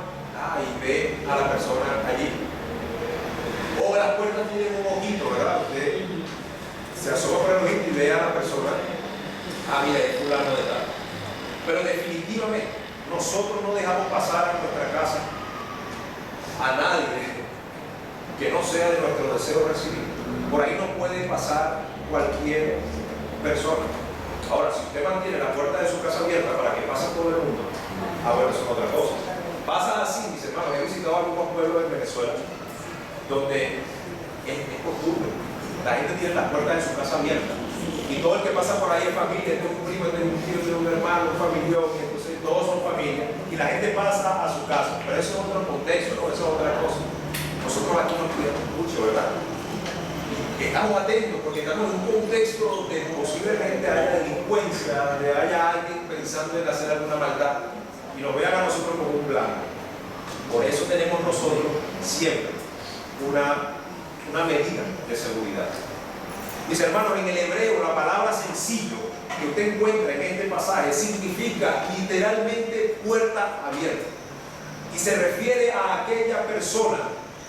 y ve a la persona allí. O las puertas tienen un ojito, ¿verdad? Usted se asoma por el ojito y ve a la persona: mira, es fulano de tal. Pero definitivamente nosotros no dejamos pasar a nuestra casa a nadie que no sea de nuestro deseo recibir. Por ahí no puede pasar cualquier persona. Ahora, si usted mantiene la puerta de su casa abierta para que pase todo el mundo, bueno, eso es otra cosa. Pasa así, mis hermanos. He visitado algunos pueblos en Venezuela donde es costumbre. La gente tiene las puertas de su casa abiertas y todo el que pasa por ahí es familia. Este es un primo, este es un tío, este es un hermano, un familiar, entonces todos son familia y la gente pasa a su casa. Pero eso es otro contexto, ¿no? Eso es otra cosa. Nosotros aquí nos cuidamos mucho, ¿verdad? Estamos atentos porque estamos en un contexto donde posiblemente haya delincuencia, donde haya alguien pensando en hacer alguna maldad y nos vean a nosotros como un blanco. Por eso tenemos nosotros siempre una medida de seguridad. Mis hermanos, en el hebreo la palabra sencillo que usted encuentra en este pasaje significa literalmente puerta abierta y se refiere a aquella persona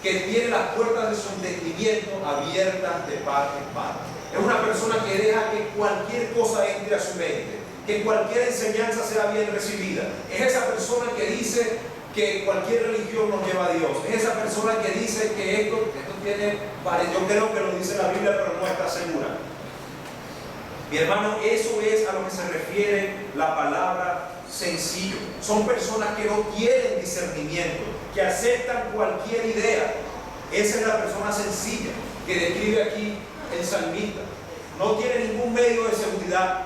que tiene las puertas de su entendimiento abiertas de par en par. Es una persona que deja que cualquier cosa entre a su mente, que cualquier enseñanza sea bien recibida. Es esa persona que dice que cualquier religión nos lleva a Dios. Es esa persona que dice que esto tiene, yo creo que lo dice la Biblia, pero no está segura. Mi hermano, eso es a lo que se refiere la palabra sencillo. Son personas que no tienen discernimiento, que aceptan cualquier idea. Esa es la persona sencilla que describe aquí el salmista. No tiene ningún medio de seguridad,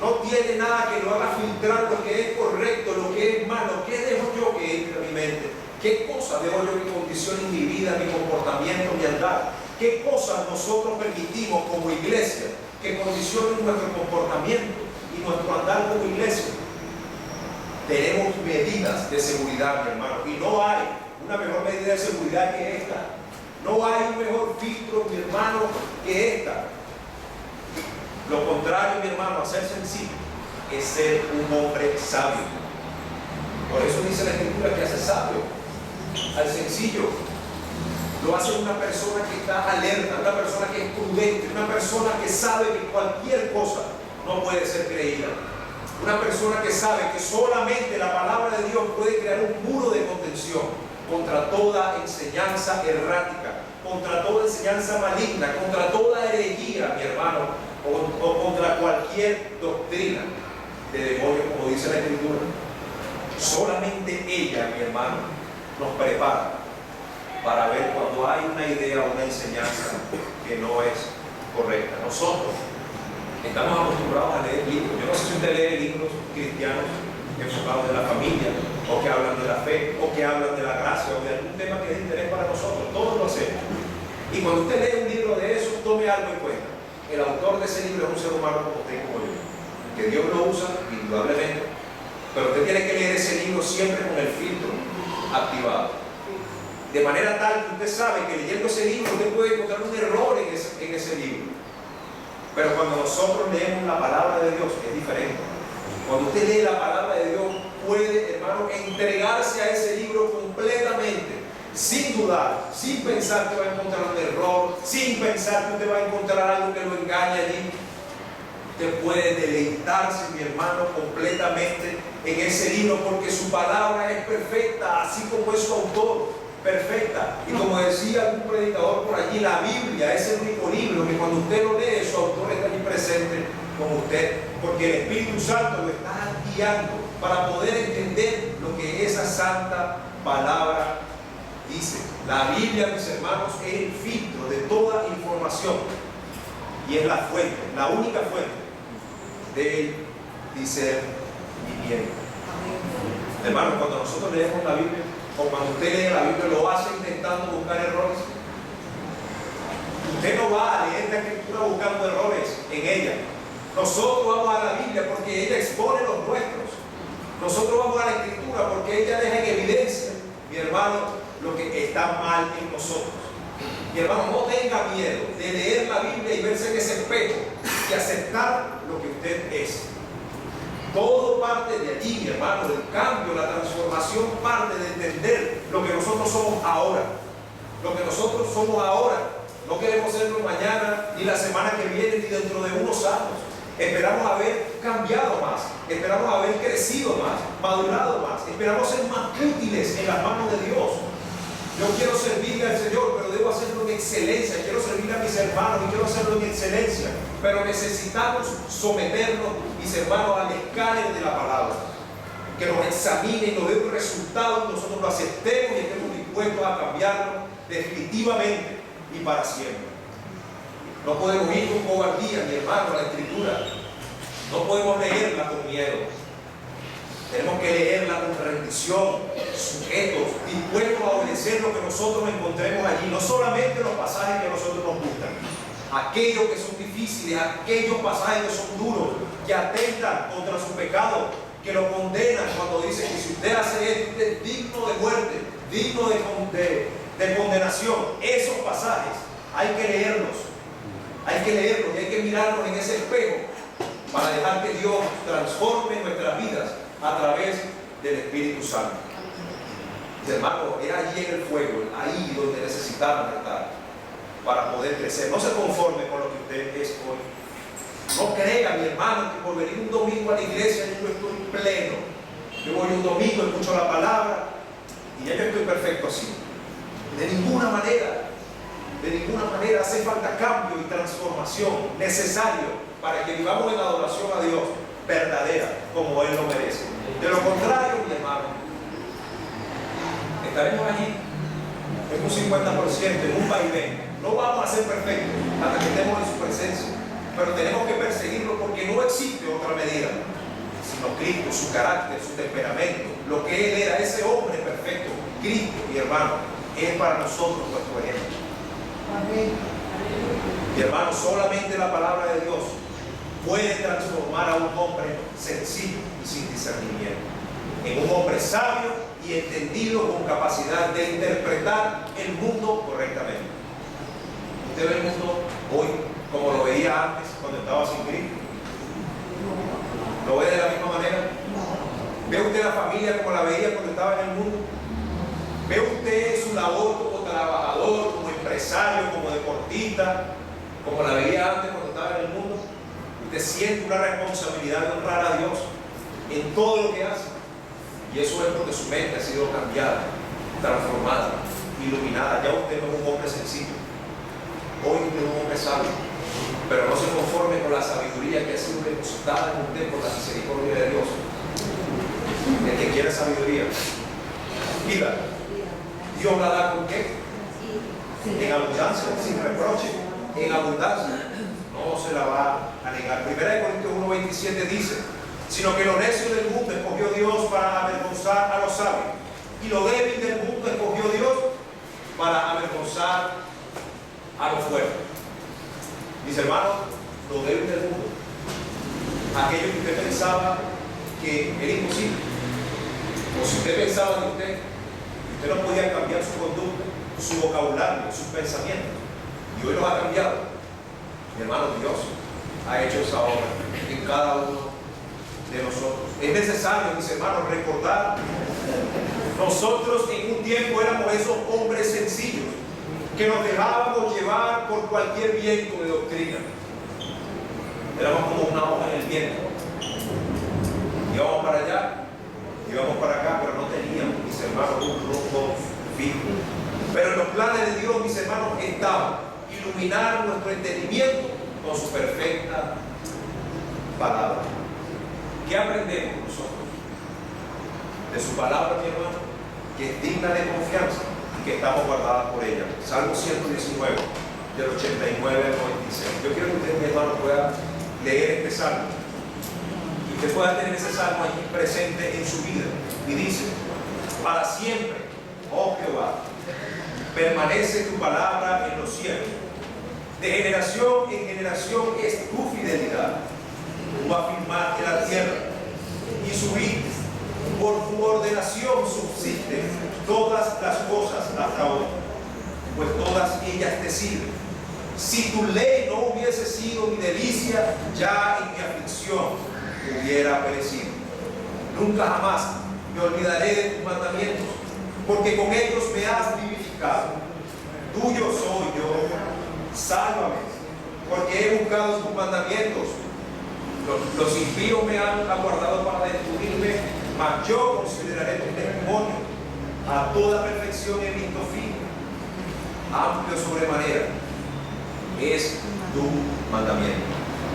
no tiene nada que lo haga filtrar lo que es correcto, lo que es malo. ¿Qué dejo yo que entre a mi mente? ¿Qué cosas dejo yo que condicionen mi vida, mi comportamiento, mi andar? ¿Qué cosas nosotros permitimos como iglesia que condicionen nuestro comportamiento y nuestro andar como iglesia? Tenemos medidas de seguridad, mi hermano, y no hay una mejor medida de seguridad que esta. No hay un mejor filtro, mi hermano, que esta. Lo contrario, mi hermano, a ser sencillo es ser un hombre sabio. Por eso dice la Escritura que hace sabio al sencillo. Lo hace una persona que está alerta, una persona que es prudente, una persona que sabe que cualquier cosa no puede ser creída. Una persona que sabe que solamente la palabra de Dios puede crear un muro de contención contra toda enseñanza errática, contra toda enseñanza maligna, contra toda herejía, mi hermano, o contra cualquier doctrina de demonio, como dice la Escritura. Solamente ella, mi hermano, nos prepara para ver cuando hay una idea o una enseñanza que no es correcta. Nosotros estamos acostumbrados a leer libros. Yo no sé si usted lee libros cristianos enfocados en la familia, o que hablan de la fe, o que hablan de la gracia, o de algún tema que es de interés para nosotros. Todos lo hacemos. Y cuando usted lee un libro de eso, tome algo en cuenta. El autor de ese libro es un ser humano como usted y como yo, que Dios lo usa indudablemente, pero usted tiene que leer ese libro siempre con el filtro activado, de manera tal que usted sabe que leyendo ese libro usted puede encontrar un error en ese libro. Pero cuando nosotros leemos la palabra de Dios es diferente. Cuando usted lee la palabra de Dios puede, hermano, entregarse a ese libro completamente, sin dudar, sin pensar que va a encontrar un error, sin pensar que usted va a encontrar algo que lo engañe allí. Usted puede deleitarse, mi hermano, completamente en ese libro, porque su palabra es perfecta, así como es su autor, perfecta. Y como decía algún predicador por allí, la Biblia es el único libro que cuando usted lo lee, su autor está allí presente con usted, porque el Espíritu Santo lo está guiando para poder entender lo que esa santa palabra dice. La Biblia, mis hermanos, es el filtro de toda información y es la fuente, la única fuente de discernimiento. Hermanos, cuando nosotros leemos la Biblia, o cuando usted lee la Biblia, lo hace intentando buscar errores. Usted no va a leer la Escritura buscando errores en ella. Nosotros vamos a la Biblia porque ella expone los nuestros. Nosotros vamos a la Escritura porque ella deja en evidencia, mi hermano, lo que está mal en nosotros. Mi hermano, no tenga miedo de leer la Biblia y verse en ese espejo y aceptar lo que usted es. Todo parte de allí, mi hermano, del cambio, la transformación parte de entender lo que nosotros somos ahora. Lo que nosotros somos ahora. No queremos serlo mañana, ni la semana que viene, ni dentro de unos años. Esperamos haber cambiado más, esperamos haber crecido más, madurado más, esperamos ser más útiles en las manos de Dios. Yo quiero servirle al Señor, pero debo hacerlo en excelencia. Quiero servirle a mis hermanos y quiero hacerlo en excelencia. Pero necesitamos someternos, mis hermanos, al escáner de la palabra. Que nos examine y nos dé un resultado y nosotros lo aceptemos y estemos dispuestos a cambiarlo definitivamente y para siempre. No podemos ir con cobardía, mi hermano, a la Escritura. No podemos leerla con miedo. Tenemos que leerla con rendición, sujetos, dispuestos a obedecer lo que nosotros encontremos allí. No solamente los pasajes que a nosotros nos gustan, aquellos que son difíciles, aquellos pasajes que son duros, que atentan contra su pecado, que lo condenan cuando dicen que si usted hace esto, usted es digno de muerte, digno de condenación. Esos pasajes hay que leerlos y hay que mirarlos en ese espejo para dejar que Dios transforme nuestras vidas a través del Espíritu Santo. Hermano, es allí en el fuego, ahí donde necesitamos estar para poder crecer. No se conforme con lo que usted es hoy. No crea, mi hermano, que por venir un domingo a la iglesia yo estoy pleno. Yo voy un domingo, escucho la palabra y ya yo estoy perfecto así. De ninguna manera hace falta cambio y transformación necesario para que vivamos en adoración a Dios verdadera, como Él lo merece. De lo contrario, mi hermano, estaremos allí en un 50%, en un vaivén. No vamos a ser perfectos hasta que estemos en su presencia, pero tenemos que perseguirlo porque no existe otra medida, sino Cristo, su carácter, su temperamento, lo que Él era, ese hombre perfecto. Cristo, mi hermano, es para nosotros nuestro ejemplo. Amén. Mi hermano, solamente la palabra de Dios puede transformar a un hombre sencillo y sin discernimiento en un hombre sabio y entendido con capacidad de interpretar el mundo correctamente. ¿Usted ve el mundo hoy como lo veía antes cuando estaba sin Cristo? ¿Lo ve de la misma manera? ¿Ve usted la familia como la veía cuando estaba en el mundo? ¿Ve usted su labor como trabajador, como empresario, como deportista, como la veía antes cuando estaba en el mundo? Usted siente una responsabilidad de honrar a Dios en todo lo que hace. Y eso es porque su mente ha sido cambiada, transformada, iluminada. Ya usted no es un hombre sencillo. Hoy usted es un hombre sabio. Pero no se conforme con la sabiduría que ha sido depositada en usted por la misericordia de Dios. El que quiere sabiduría, pídala. Dios la da con qué? En abundancia, sin reproche. En abundancia. No se la va a negar. 1 Corintios 1:27 dice: sino que lo necio del mundo escogió Dios para avergonzar a los sabios, y lo débil del mundo escogió Dios para avergonzar a los fuertes. Mis hermanos, lo débil del mundo, aquello que usted pensaba que era imposible, o si usted pensaba de usted no podía cambiar su conducta, su vocabulario, sus pensamientos, y hoy los ha cambiado. Mi hermano, Dios ha hecho esa obra en cada uno de nosotros. Es necesario, mis hermanos, recordar, nosotros en un tiempo éramos esos hombres sencillos que nos dejábamos llevar por cualquier viento de doctrina. Éramos como una hoja en el viento. Íbamos para allá íbamos para acá, pero no teníamos, mis hermanos, un rumbo fijo. Pero en los planes de Dios, mis hermanos, estaba iluminar nuestro entendimiento con su perfecta palabra. ¿Qué aprendemos nosotros de su palabra, mi hermano? Que es digna de confianza y que estamos guardadas por ella. Salmo 119, del 89 al 96. Yo quiero que usted, mi hermano, pueda leer este salmo y que pueda tener ese salmo allí presente en su vida. Y dice: para siempre, oh Jehová, permanece tu palabra en los cielos. De generación en generación es tu fidelidad. Tú afirmaste la tierra y subiste. Por tu ordenación subsisten todas las cosas hasta hoy, pues todas ellas te sirven. Si tu ley no hubiese sido mi delicia, ya en mi aflicción hubiera perecido. Nunca jamás me olvidaré de tus mandamientos, porque con ellos me has vivificado. Tuyo soy yo, sálvame, porque he buscado tus mandamientos. Los impíos me han aguardado para destruirme, mas yo consideraré tu testimonio. A toda perfección he visto fin. Amplio sobremanera es tu mandamiento.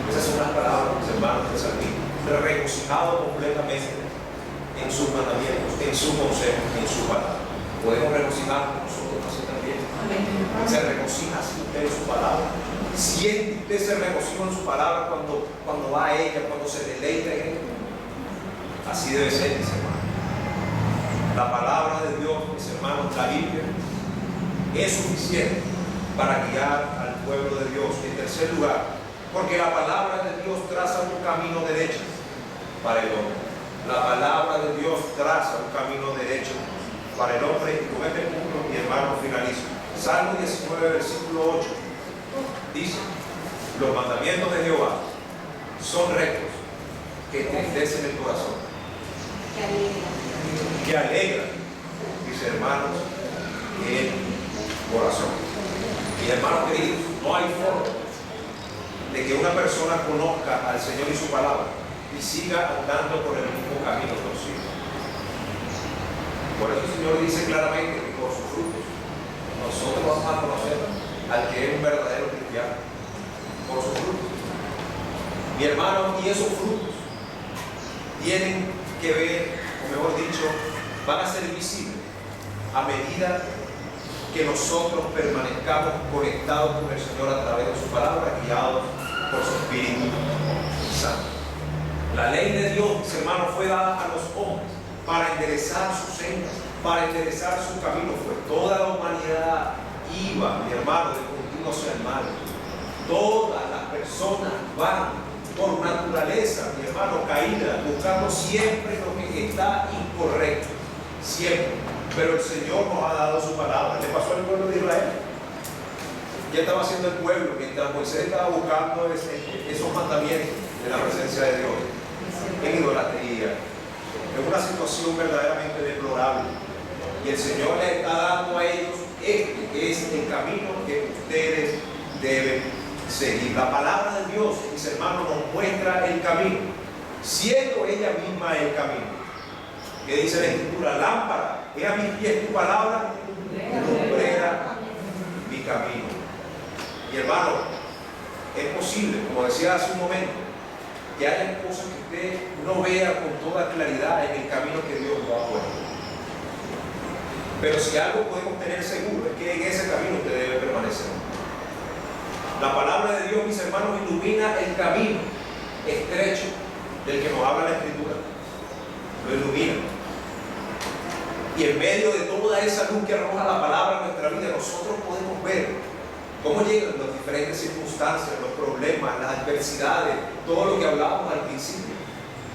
Esas son las palabras, mis hermanos, del salmista. Regocijado completamente en sus mandamientos, en su consejo, en su palabra. Podemos regocijarnos nosotros así también. Se regocija así usted en su palabra. Siente usted ese regocijo en su palabra cuando va a ella, cuando se deleita en ella. Así debe ser, mis hermanos. La palabra de Dios, mis hermanos, la Biblia, es suficiente para guiar al pueblo de Dios. En tercer lugar, porque la palabra de Dios traza un camino derecho para el hombre. La palabra de Dios traza un camino derecho para el hombre. Y con este punto, mi hermano, finalizo. Salmo 19, versículo 8, dice: los mandamientos de Jehová son rectos, que entristecen el corazón, que alegran, mis hermanos, el corazón. Mis hermanos queridos, no hay forma de que una persona conozca al Señor y su palabra y siga andando por el mismo camino torcido. Por eso el Señor dice claramente que por sus frutos nosotros vamos a conocer al que es un verdadero cristiano, por sus frutos. Mi hermano, y esos frutos tienen que ver, o mejor dicho, van a ser visibles a medida que nosotros permanezcamos conectados con el Señor a través de su palabra, guiados por su Espíritu Santo. La ley de Dios, mis hermanos, fue dada a los hombres para enderezar sus sendas, para enderezar su camino. Pues toda la humanidad iba, mi hermano, de continuo hacia el mal. Todas las personas van por naturaleza, mi hermano, caída, buscando siempre lo que está incorrecto, siempre. Pero el Señor nos ha dado su palabra. Le pasó al pueblo de Israel. ¿Qué estaba haciendo el pueblo mientras Moisés estaba buscando esos mandamientos de la presencia de Dios? En idolatría, en una situación verdaderamente deplorable. Y el Señor les está dando a ellos que es el camino que ustedes deben seguir. La palabra de Dios, mis hermanos, nos muestra el camino, siendo ella misma el camino. Que dice la Escritura: lámpara es a mis pies tu palabra, lumbrera mi camino. Y hermano, es posible, como decía hace un momento, que haya cosas que usted no vea con toda claridad en el camino que Dios nos ha puesto. Pero si algo podemos tener seguro es que en ese camino usted debe permanecer. La palabra de Dios, mis hermanos, ilumina el camino estrecho del que nos habla la Escritura. Lo ilumina. Y en medio de toda esa luz que arroja la palabra en nuestra vida, nosotros podemos ver cómo llegan las diferentes circunstancias, los problemas, las adversidades, todo lo que hablábamos al principio.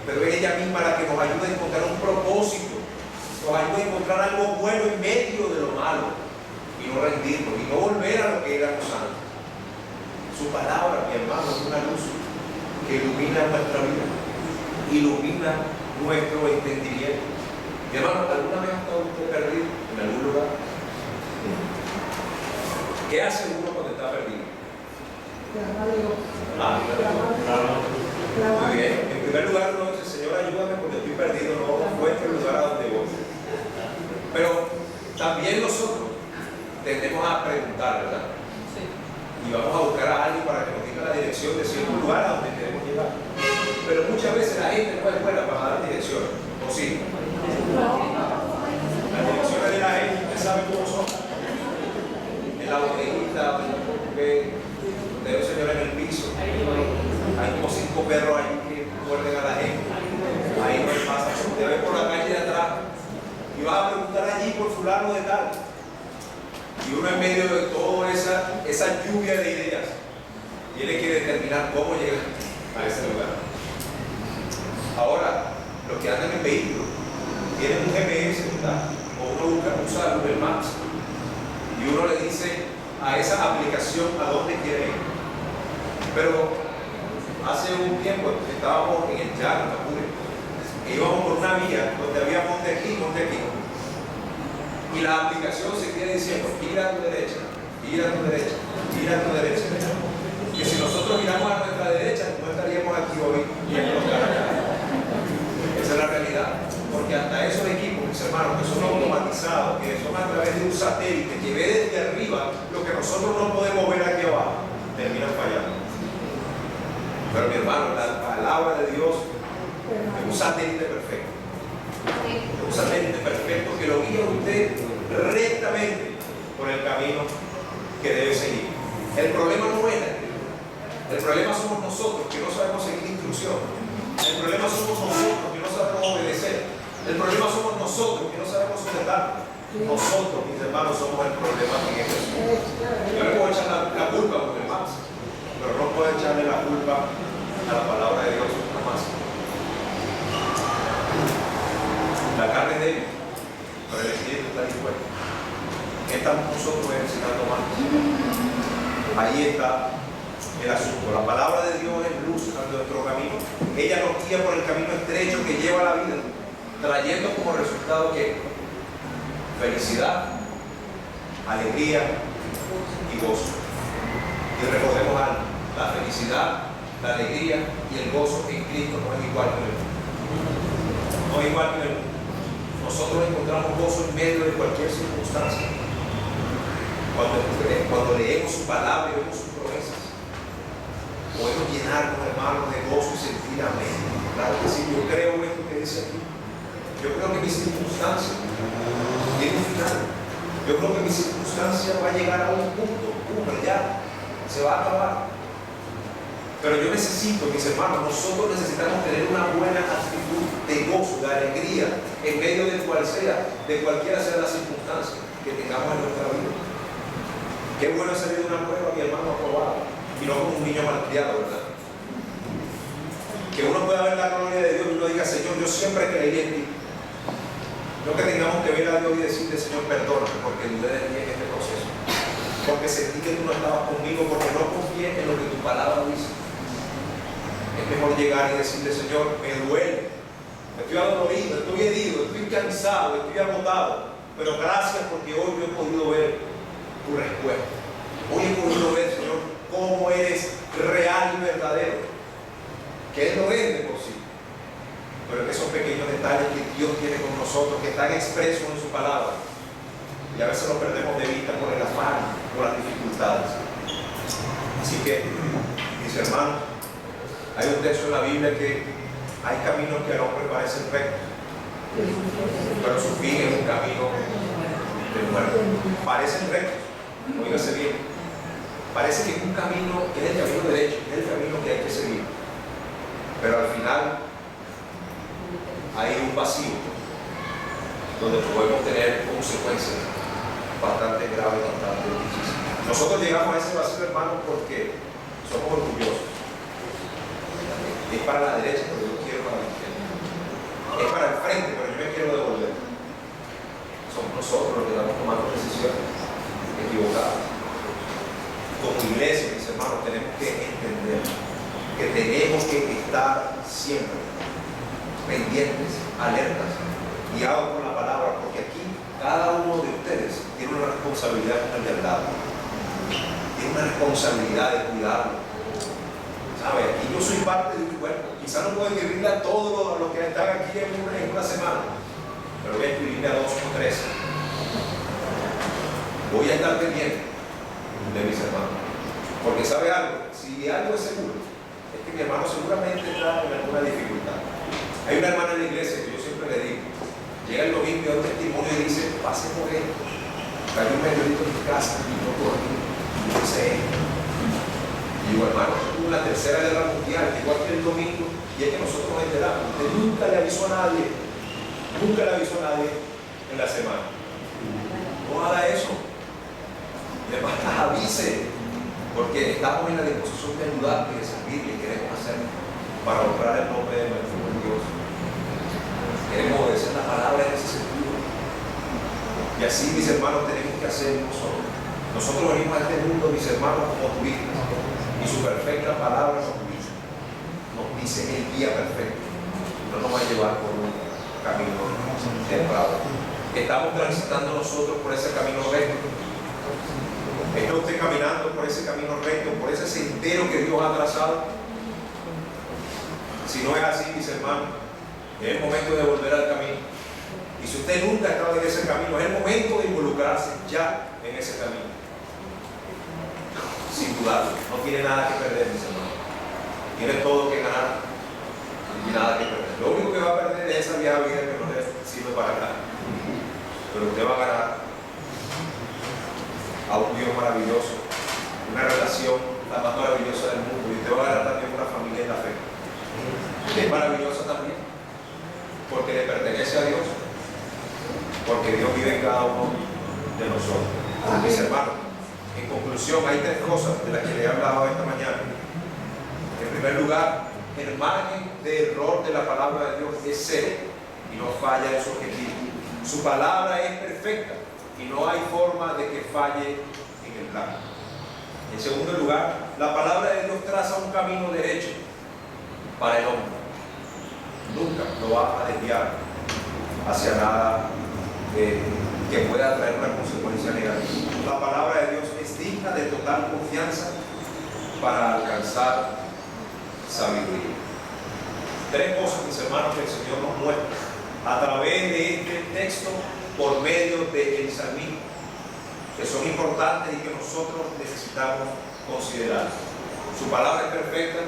Pero es ella misma la que nos ayuda a encontrar un propósito, nos ayuda a encontrar algo bueno en medio de lo malo y no rendirnos y no volver a lo que éramos antes. Su palabra, mi hermano, es una luz que ilumina nuestra vida, ilumina nuestro entendimiento. Mi hermano, ¿alguna vez ha estado usted perdido en algún lugar? ¿Qué hace uno cuando está perdido? Muy bien. En primer lugar, uno dice: Señor, ayúdame porque estoy perdido, no encuentro el lugar a donde voy. Pero también nosotros tendemos a preguntar, ¿verdad? Y vamos a buscar a alguien para que nos diga la dirección de cierto lugar a donde queremos llegar. Pero muchas veces la gente no es buena para dar dirección, ¿o sí? Las direcciones de la gente, usted sabe cómo son. En la botellita, ve un señor en el piso, hay como 5 perros ahí que muerden a la gente, ahí no hay pasa, usted ve por la calle de atrás y va a preguntar allí por fulano de tal, y uno en medio de toda esa lluvia de ideas tiene que determinar cómo llegar a ese lugar. Ahora, los que andan en vehículos tienen un GPS, ¿verdad? O uno usa Google Maps y uno le dice a esa aplicación a dónde quiere ir. Pero hace un tiempo estábamos en el llano, en Apure, e íbamos por una vía donde había monte aquí, monte aquí. Y la aplicación se queda diciendo, gira a tu derecha, gira a tu derecha, gira a tu derecha. Que si nosotros giramos a nuestra derecha, no estaríamos aquí hoy y en los caracas. Esa es la realidad. Porque hasta esos equipos, mis hermanos, que son automatizados, que son a través de un satélite que ve desde arriba lo que nosotros no podemos ver aquí abajo, terminan fallando. Pero mi hermano, la palabra de Dios es un satélite perfecto. Es un satélite perfecto que lo guía a usted rectamente por el camino que debe seguir. El problema no es el problema somos nosotros que no sabemos seguir instrucción. El problema somos nosotros que no sabemos obedecer. El problema somos nosotros que no sabemos someternos. Nosotros, mis hermanos, somos el problema en esto. Yo le puedo echar la culpa a los demás, pero no puedo echarle la culpa a la palabra de Dios jamás. La carne es débil, pero el espíritu está dispuesto. ¿Qué estamos nosotros necesitando más? Ahí está el asunto. La palabra de Dios es luz a nuestro camino. Ella nos guía por el camino estrecho que lleva a la vida, trayendo como resultado que felicidad, alegría y gozo. Y recordemos algo: la felicidad, la alegría y el gozo en Cristo no es igual que el mundo. No es igual que el mundo. Nosotros encontramos gozo en medio de cualquier circunstancia. Cuando leemos su palabra y vemos sus promesas, podemos llenarnos, hermanos, de gozo y sentir amén. Claro que sí, yo creo en esto que dice aquí. Yo creo que mi circunstancia tiene un final. Yo creo que mi circunstancia va a llegar a un punto, ya se va a acabar. Pero yo necesito, mis hermanos, nosotros necesitamos tener una buena actitud de gozo, de alegría, en medio de cualquiera sea la circunstancia que tengamos en nuestra vida. Qué bueno es salir de una prueba, mi hermano, aprobado, y no como un niño malcriado, ¿verdad? Que uno pueda ver la gloria de Dios y uno diga: Señor, yo siempre creí en ti. No que tengamos que ver a Dios y decirle: Señor, perdóname porque dudé de ti en este proceso, porque sentí que tú no estabas conmigo, porque no confié en lo que tu palabra dice. Es mejor llegar y decirle: Señor, me duele, estoy adolorido, estoy herido, estoy cansado, estoy agotado, pero gracias porque hoy yo he podido ver tu respuesta. Hoy he podido ver, Señor, cómo eres real y verdadero, que Él lo es de por sí, pero que son pequeños detalles que Dios tiene con nosotros, que están expresos en su palabra, y a veces los perdemos de vista por el afán, por las dificultades. Así que, mis hermanos, hay un texto en la Biblia que hay caminos que al hombre parecen rectos, pero su fin es un camino de muerte. Parecen rectos, óigase bien, parece que es un camino, que es el camino derecho, es el camino que hay que seguir, pero al final hay un vacío donde podemos tener consecuencias bastante graves, bastante difíciles. Nosotros llegamos a ese vacío, hermano, porque somos orgullosos. Es para la derecha, pero yo quiero para la izquierda. Es para el frente, pero yo me quiero devolver. Somos nosotros los que estamos tomando decisiones equivocadas. Como iglesia, mis hermanos, tenemos que entender que tenemos que estar siempre pendientes, alertas, guiados por la palabra, porque aquí cada uno de ustedes tiene una responsabilidad con el de al lado. Tiene una responsabilidad de cuidarlo. ¿Sabe? Aquí yo soy parte de un cuerpo. Quizás no puedo escribirle a todos los que están aquí en una semana, pero voy a escribirle a 2 o 3. Voy a estar pendiente de mis hermanos. Porque sabe algo, si algo es seguro, es que mi hermano seguramente está en alguna dificultad. Hay una hermana en la iglesia que yo siempre le digo, llega el domingo y da un testimonio y dice, pase por esto. Cayó un meteorito en mi casa y no dormí, no sé. Y digo, hermano, tuvo la tercera guerra mundial, igual que el domingo, y es que nosotros nos enteramos. Usted nunca le avisó a nadie en la semana. No haga eso. Mi hermana, avise, porque estamos en la disposición de ayudarte y de servirle y queremos hacerlo para honrar el nombre de nuestro Dios. Queremos obedecer la palabra en ese sentido. Y así, mis hermanos, tenemos que hacer nosotros. Nosotros venimos a este mundo, mis hermanos, como turistas, y su perfecta palabra nos dice el guía perfecto. No nos va a llevar por un camino temprano. Estamos transitando nosotros por ese camino recto. ¿Está usted caminando por ese camino recto, por ese sendero que Dios ha trazado? Si no es así, mis hermanos, es el momento de volver al camino. Y si usted nunca ha estado en ese camino, es el momento de involucrarse ya en ese camino. Sin dudarlo, no tiene nada que perder, mis hermanos. Tiene todo que ganar y nada que perder. Lo único que va a perder es esa vieja vida que no le sirve para nada. Pero usted va a ganar a un Dios maravilloso, una relación la más maravillosa del mundo, y usted va a ganar también una familia en la fe. Es maravillosa también, porque le pertenece a Dios, porque Dios vive en cada uno de nosotros. Mis hermanos, en conclusión, hay 3 cosas de las que le he hablado esta mañana. En primer lugar, el margen de error de la palabra de Dios es cero y no falla en su objetivo. Su palabra es perfecta y no hay forma de que falle en el plan. En segundo lugar, la palabra de Dios traza un camino derecho para el hombre. Nunca lo va a desviar hacia nada que pueda traer una consecuencia negativa. La palabra de Dios es digna de total confianza para alcanzar sabiduría. 3 cosas, mis hermanos, que el Señor nos muestra a través de este texto por medio del salmismo, que son importantes y que nosotros necesitamos considerar. Su palabra es perfecta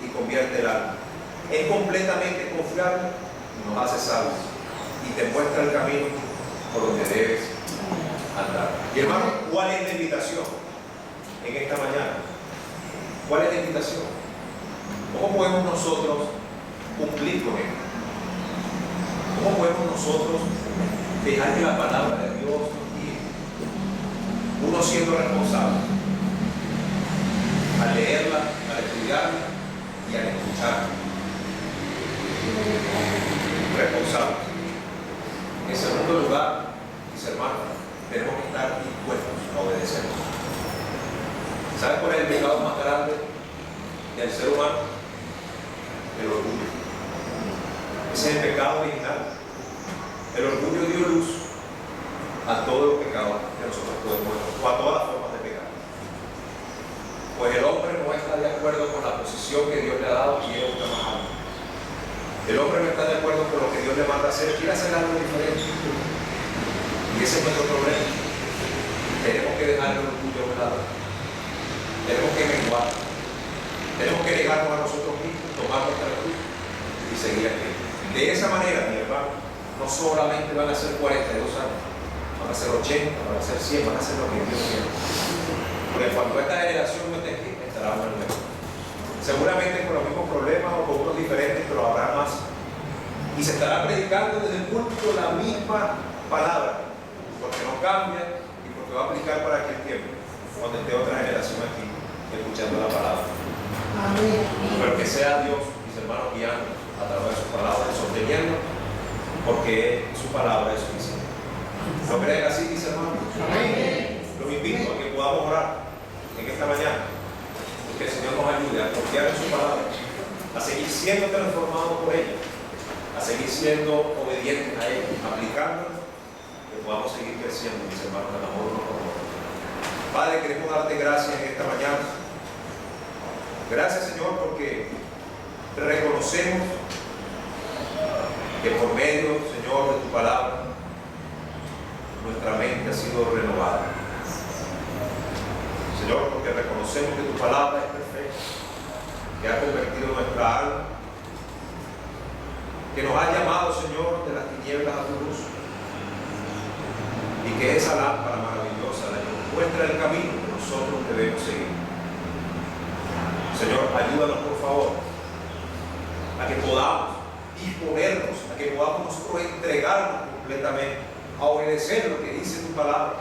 y convierte el alma. Es completamente confiable y nos hace sabios y te muestra el camino por donde debes andar. Y hermano, ¿cuál es la invitación en esta mañana? ¿Cuál es la invitación? ¿Cómo podemos nosotros cumplir con esto? ¿Cómo podemos nosotros dejar que la palabra de Dios nos guíe? Uno siendo responsable al leerla, al estudiarla y al escucharla. Responsable. En segundo lugar, mis hermanos, tenemos que estar dispuestos a obedecer. ¿Saben cuál es el pecado más grande del ser humano? El orgullo. Ese es el pecado original. El orgullo dio luz a todos los pecados que nosotros podemos, o a todas las formas de pecado. Pues el hombre no está de acuerdo con la posición que Dios le ha dado y quiere buscar más algo. El hombre no está de acuerdo con lo que Dios le manda a hacer, quiere hacer algo diferente. Y ese es nuestro problema. Tenemos que dejar el orgullo a un lado. Tenemos que menguar. Tenemos que negarnos a nosotros mismos, tomar nuestra cruz y seguir a Cristo. De esa manera, mi hermano, no solamente van a ser 42 años, van a ser 80, van a ser 100, van a ser lo que Dios quiere. Porque cuando esta generación no esté aquí, estará muy lejos. Seguramente con los mismos problemas o con unos diferentes, pero habrá más. Y se estará predicando desde el púlpito la misma palabra, porque no cambia y porque va a aplicar para aquel tiempo, cuando esté otra generación aquí escuchando la palabra. Amén. Pero que sea Dios, mis hermanos, guiando a través de su palabra, sosteniendo, porque su palabra es suficiente. ¿Lo creen así, mis hermanos? Amén. Los invito a que podamos orar en esta mañana. Que el Señor nos ayude a confiar en su palabra, a seguir siendo transformados por ella, a seguir siendo obedientes a ella, aplicándola, que podamos seguir creciendo, mis hermanos, en el amor uno por otro. Padre, queremos darte gracias en esta mañana. Gracias, Señor, porque reconocemos que por medio, Señor, de tu palabra, nuestra mente ha sido renovada. Señor, porque reconocemos que tu palabra es perfecta, que ha convertido nuestra alma, que nos ha llamado, Señor, de las tinieblas a tu luz, y que esa lámpara maravillosa la que nos muestra el camino que nosotros debemos seguir. Señor, ayúdanos por favor a que podamos disponernos, a que podamos nosotros entregarnos completamente, a obedecer lo que dice tu palabra,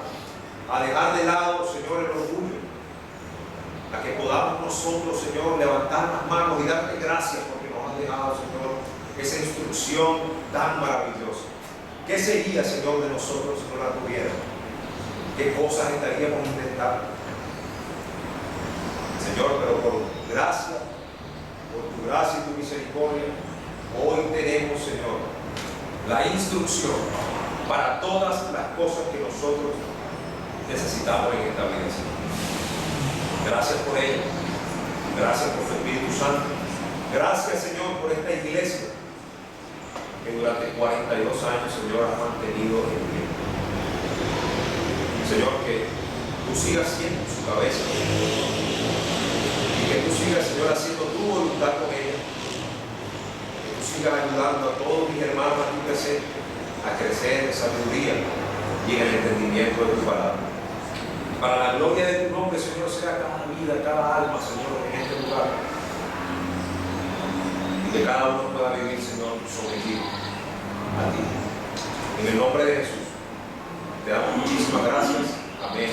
a dejar de lado, Señor, el orgullo, a que podamos nosotros, Señor, levantar las manos y darte gracias porque nos has dejado, Señor, esa instrucción tan maravillosa. ¿Qué sería, Señor, de nosotros si no la tuviéramos? ¿Qué cosas estaríamos intentando? Señor, pero por gracia, por tu gracia y tu misericordia, hoy tenemos, Señor, la instrucción para todas las cosas que nosotros necesitamos en esta vida, Señor. Gracias por ello. Gracias por tu Espíritu Santo. Gracias, Señor, por esta iglesia que durante 42 años, Señor, has mantenido en pie. Señor, que tú sigas siendo su cabeza y que tú sigas, Señor, haciendo tu voluntad con ella, que tú sigas ayudando a todos mis hermanos aquí presentes a crecer en sabiduría y en el entendimiento de tu palabra. Para la gloria de tu nombre, Señor, sea cada vida, cada alma, Señor, en este lugar, y que cada uno pueda vivir, Señor, sometido a ti. En el nombre de Jesús, te damos muchísimas gracias. Amén.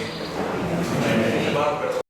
Hermano, perdón.